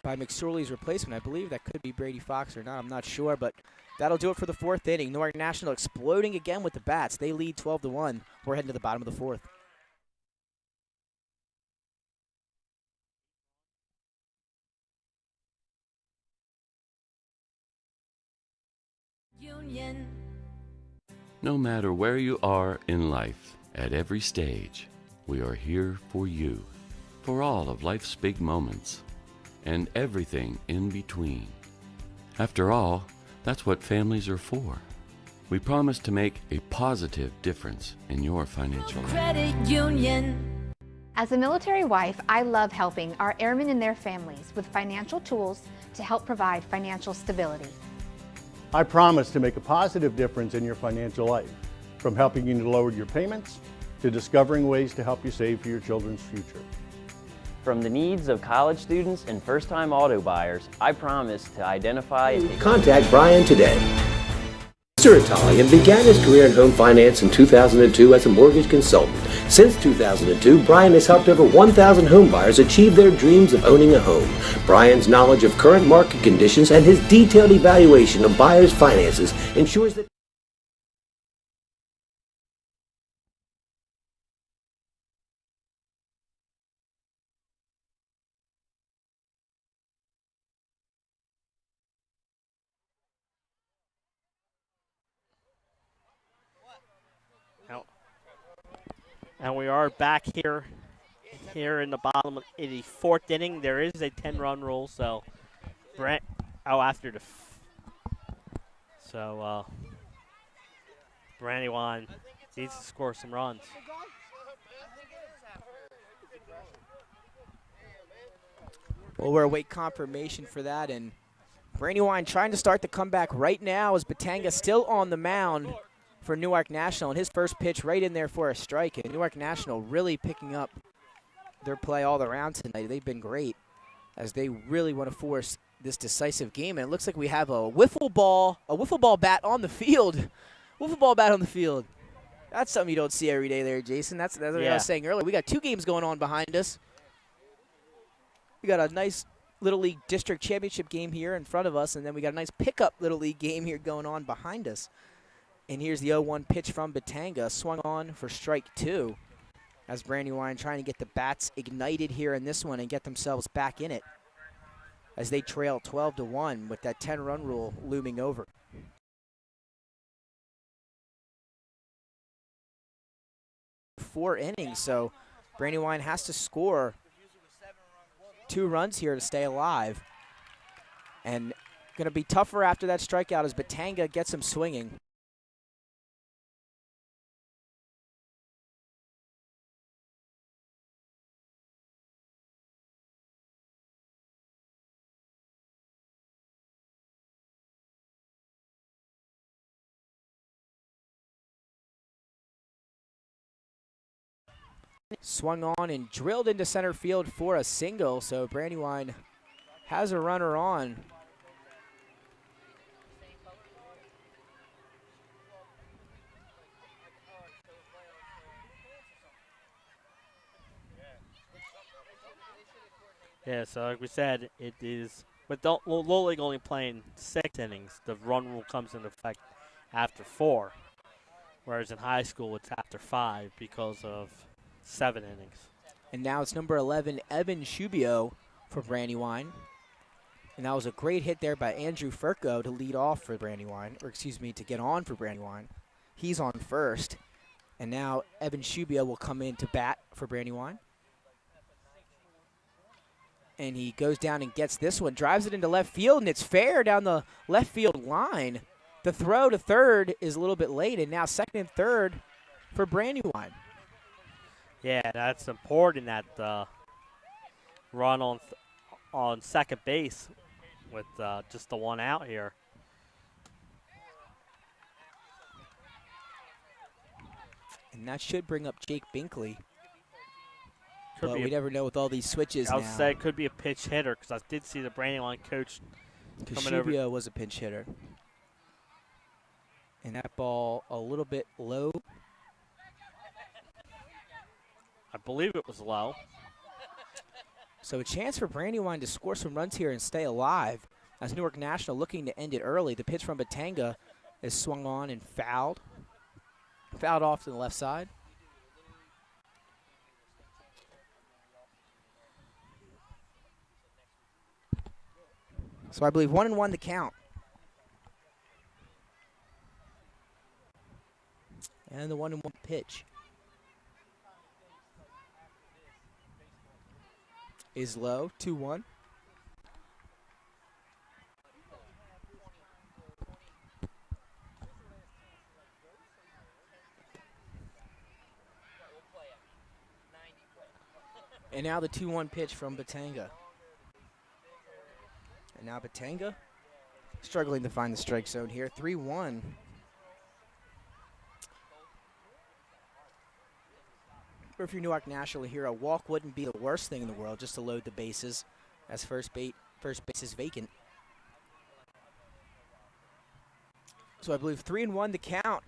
by McSorley's replacement. I believe that could be Brady Fox or not. I'm not sure, but that'll do it for the fourth inning. Newark National exploding again with the bats. They lead 12-1. We're heading to the bottom of the fourth. Union. No matter where you are in life, at every stage, we are here for you, for all of life's big moments, and everything in between. After all, that's what families are for. We promise to make a positive difference in your financial life. Credit Union. As a military wife, I love helping our airmen and their families with financial tools to help provide financial stability. I promise to make a positive difference in your financial life, from helping you to lower your payments to discovering ways to help you save for your children's future. From the needs of college students and first-time auto buyers, I promise to identify and take Contact Brian today. Mr. Italian began his career in home finance in 2002 as a mortgage consultant. Since 2002, Brian has helped over 1,000 home buyers achieve their dreams of owning a home. Brian's knowledge of current market conditions and his detailed evaluation of buyers' finances ensures that And we are back here in the bottom of the fourth inning. There is a 10-run rule, so Brandywine needs to score some runs. Well, we'll await confirmation for that, and Brandywine trying to start the comeback right now as Batanga still on the mound for Newark National, and his first pitch right in there for a strike. And Newark National really picking up their play all around tonight. They've been great as they really want to force this decisive game. And it looks like we have a wiffle ball bat on the field. Wiffle ball bat on the field. That's something you don't see every day there, Jason. That's what I was saying earlier. We got two games going on behind us. We got a nice Little League District Championship game here in front of us, and then we got a nice pickup Little League game here going on behind us. And here's the 0-1 pitch from Batanga, swung on for strike two, as Brandywine trying to get the bats ignited here in this one and get themselves back in it as they trail 12-1 with that 10-run rule looming over. Four innings, so Brandywine has to score 2 runs here to stay alive. And going to be tougher after that strikeout as Batanga gets him swinging. Swung on and drilled into center field for a single, so Brandywine has a runner on. Yeah, so like we said, it is, but Little League only playing 6 innings. The run rule comes into effect after 4, whereas in high school it's after 5 because of 7 innings. And now it's number 11, Evan Shubio for Brandywine. And that was a great hit there by Andrew Furco to lead off for Brandywine, or excuse me, to get on for Brandywine. He's on first. And now Evan Shubio will come in to bat for Brandywine. And he goes down and gets this one, drives it into left field, and it's fair down the left field line. The throw to third is a little bit late, and now second and third for Brandywine. Yeah, that's important, that run on second base with just the one out here. And that should bring up Jake Binkley. Could But be we never know with all these switches now. I would say it could be a pitch hitter because I did see the Brandywine coach coming over. Kashubia was a pinch hitter. And that ball a little bit low. I believe it was low. So a chance for Brandywine to score some runs here and stay alive as Newark National looking to end it early. The pitch from Batanga is swung on and fouled. Fouled off to the left side. So I believe 1-1 to count. And the 1-1 pitch is low, 2-1. And now the 2-1 pitch from Batanga. And now Batanga struggling to find the strike zone here. 3-1. Or if you're Newark National here, a walk wouldn't be the worst thing in the world just to load the bases as first base is vacant. So I believe 3-1 to count.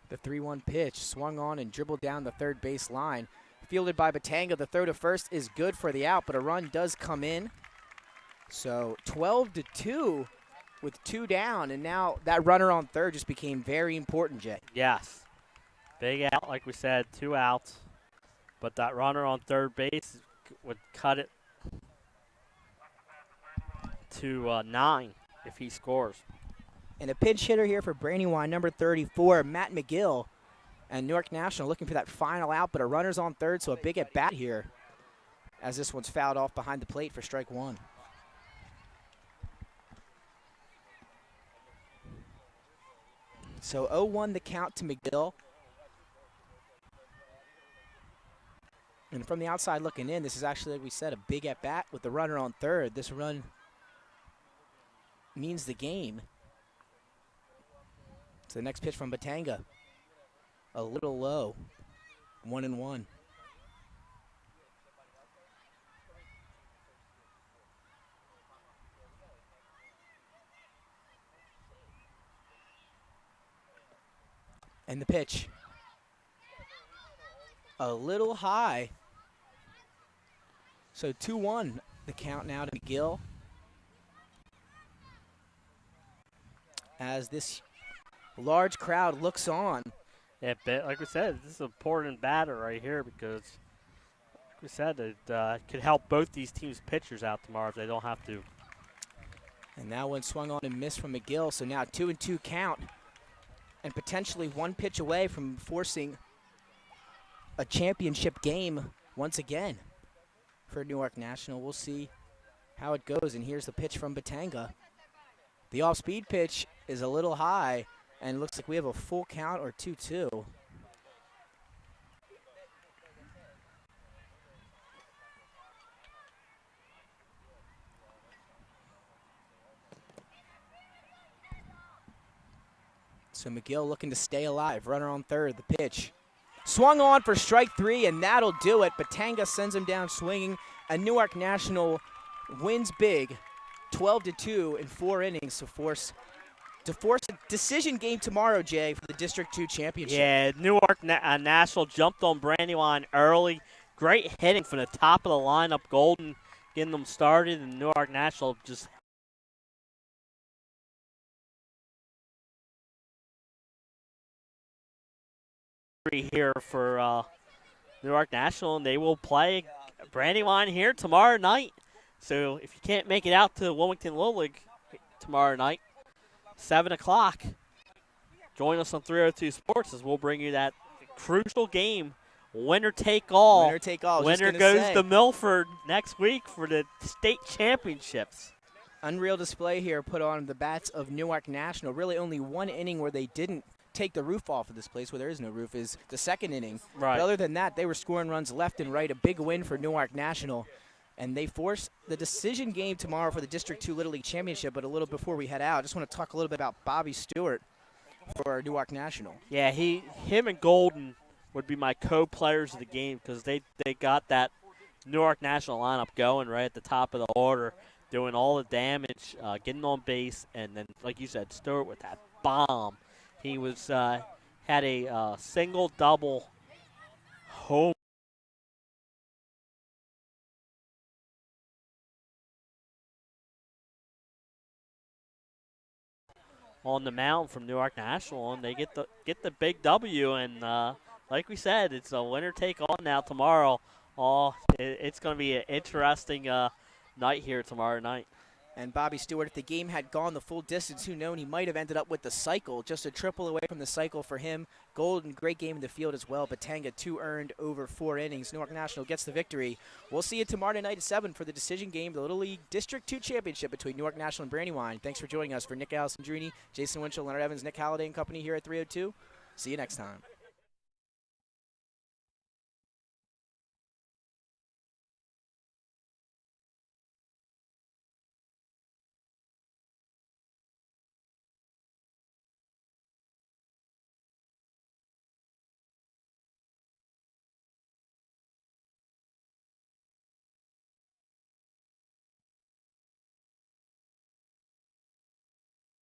The 3-1 pitch swung on and dribbled down the third base line. Fielded by Batanga. The throw to first is good for the out, but a run does come in. So 12-2 with 2 down, and now that runner on third just became very important, Jay. Yes. Big out, like we said, 2 outs. But that runner on third base would cut it to 9 if he scores. And a pinch hitter here for Brandywine, number 34, Matt McGill. And Newark National looking for that final out, but a runner's on third, so a big at-bat here as this one's fouled off behind the plate for strike one. So 0-1 the count to McGill. And from the outside looking in, this is actually, like we said, a big at-bat with the runner on third. This run means the game. So the next pitch from Batanga. A little low. 1-1. And the pitch. A little high. So 2-1 the count now to McGill. As this large crowd looks on. Yeah, but like we said, this is an important batter right here because, like we said, it could help both these teams' pitchers out tomorrow if they don't have to. And that one swung on and missed from McGill, so now 2-2 count. And potentially one pitch away from forcing a championship game once again for Newark National. We'll see how it goes. And here's the pitch from Batanga. The off-speed pitch is a little high, and it looks like we have a full count or 2-2. So McGill looking to stay alive. Runner on third, the pitch. Swung on for strike three, and that'll do it. Batanga sends him down swinging, and Newark National wins big, 12-2 in 4 innings to force a decision game tomorrow, Jay, for the District 2 championship. Yeah, Newark National jumped on Brandywine early. Great hitting from the top of the lineup. Golden getting them started, and Newark National just here for Newark National, and they will play Brandywine here tomorrow night. So if you can't make it out to Wilmington Little League tomorrow night, 7 o'clock, join us on 302 Sports as we'll bring you that crucial game, winner take all. Winner take all. Winner goes to Milford next week for the state championships. Unreal display here put on the bats of Newark National. Really only one inning where they didn't take the roof off of this place where there is no roof is the second inning. Right. But other than that, they were scoring runs left and right. A big win for Newark National. And they force the decision game tomorrow for the District 2 Little League Championship. But a little before we head out, I just want to talk a little bit about Bobby Stewart for Newark National. Yeah, him and Golden would be my co-players of the game because they got that Newark National lineup going right at the top of the order, doing all the damage, getting on base, and then, like you said, Stewart with that bomb. He was had a single, double, home. On the mound from Newark National, and they get the big W. And like we said, it's a winner take all now tomorrow. It's going to be an interesting night here tomorrow night. And Bobby Stewart, if the game had gone the full distance, who knows, he might have ended up with the cycle. Just a triple away from the cycle for him. Golden, great game in the field as well. Batanga, 2 earned over 4 innings. Newark National gets the victory. We'll see you tomorrow night at 7 for the decision game, the Little League District 2 Championship between Newark National and Brandywine. Thanks for joining us. For Nick Allison-Drini, Jason Winchell, Leonard Evans, Nick Halliday and company here at 302. See you next time.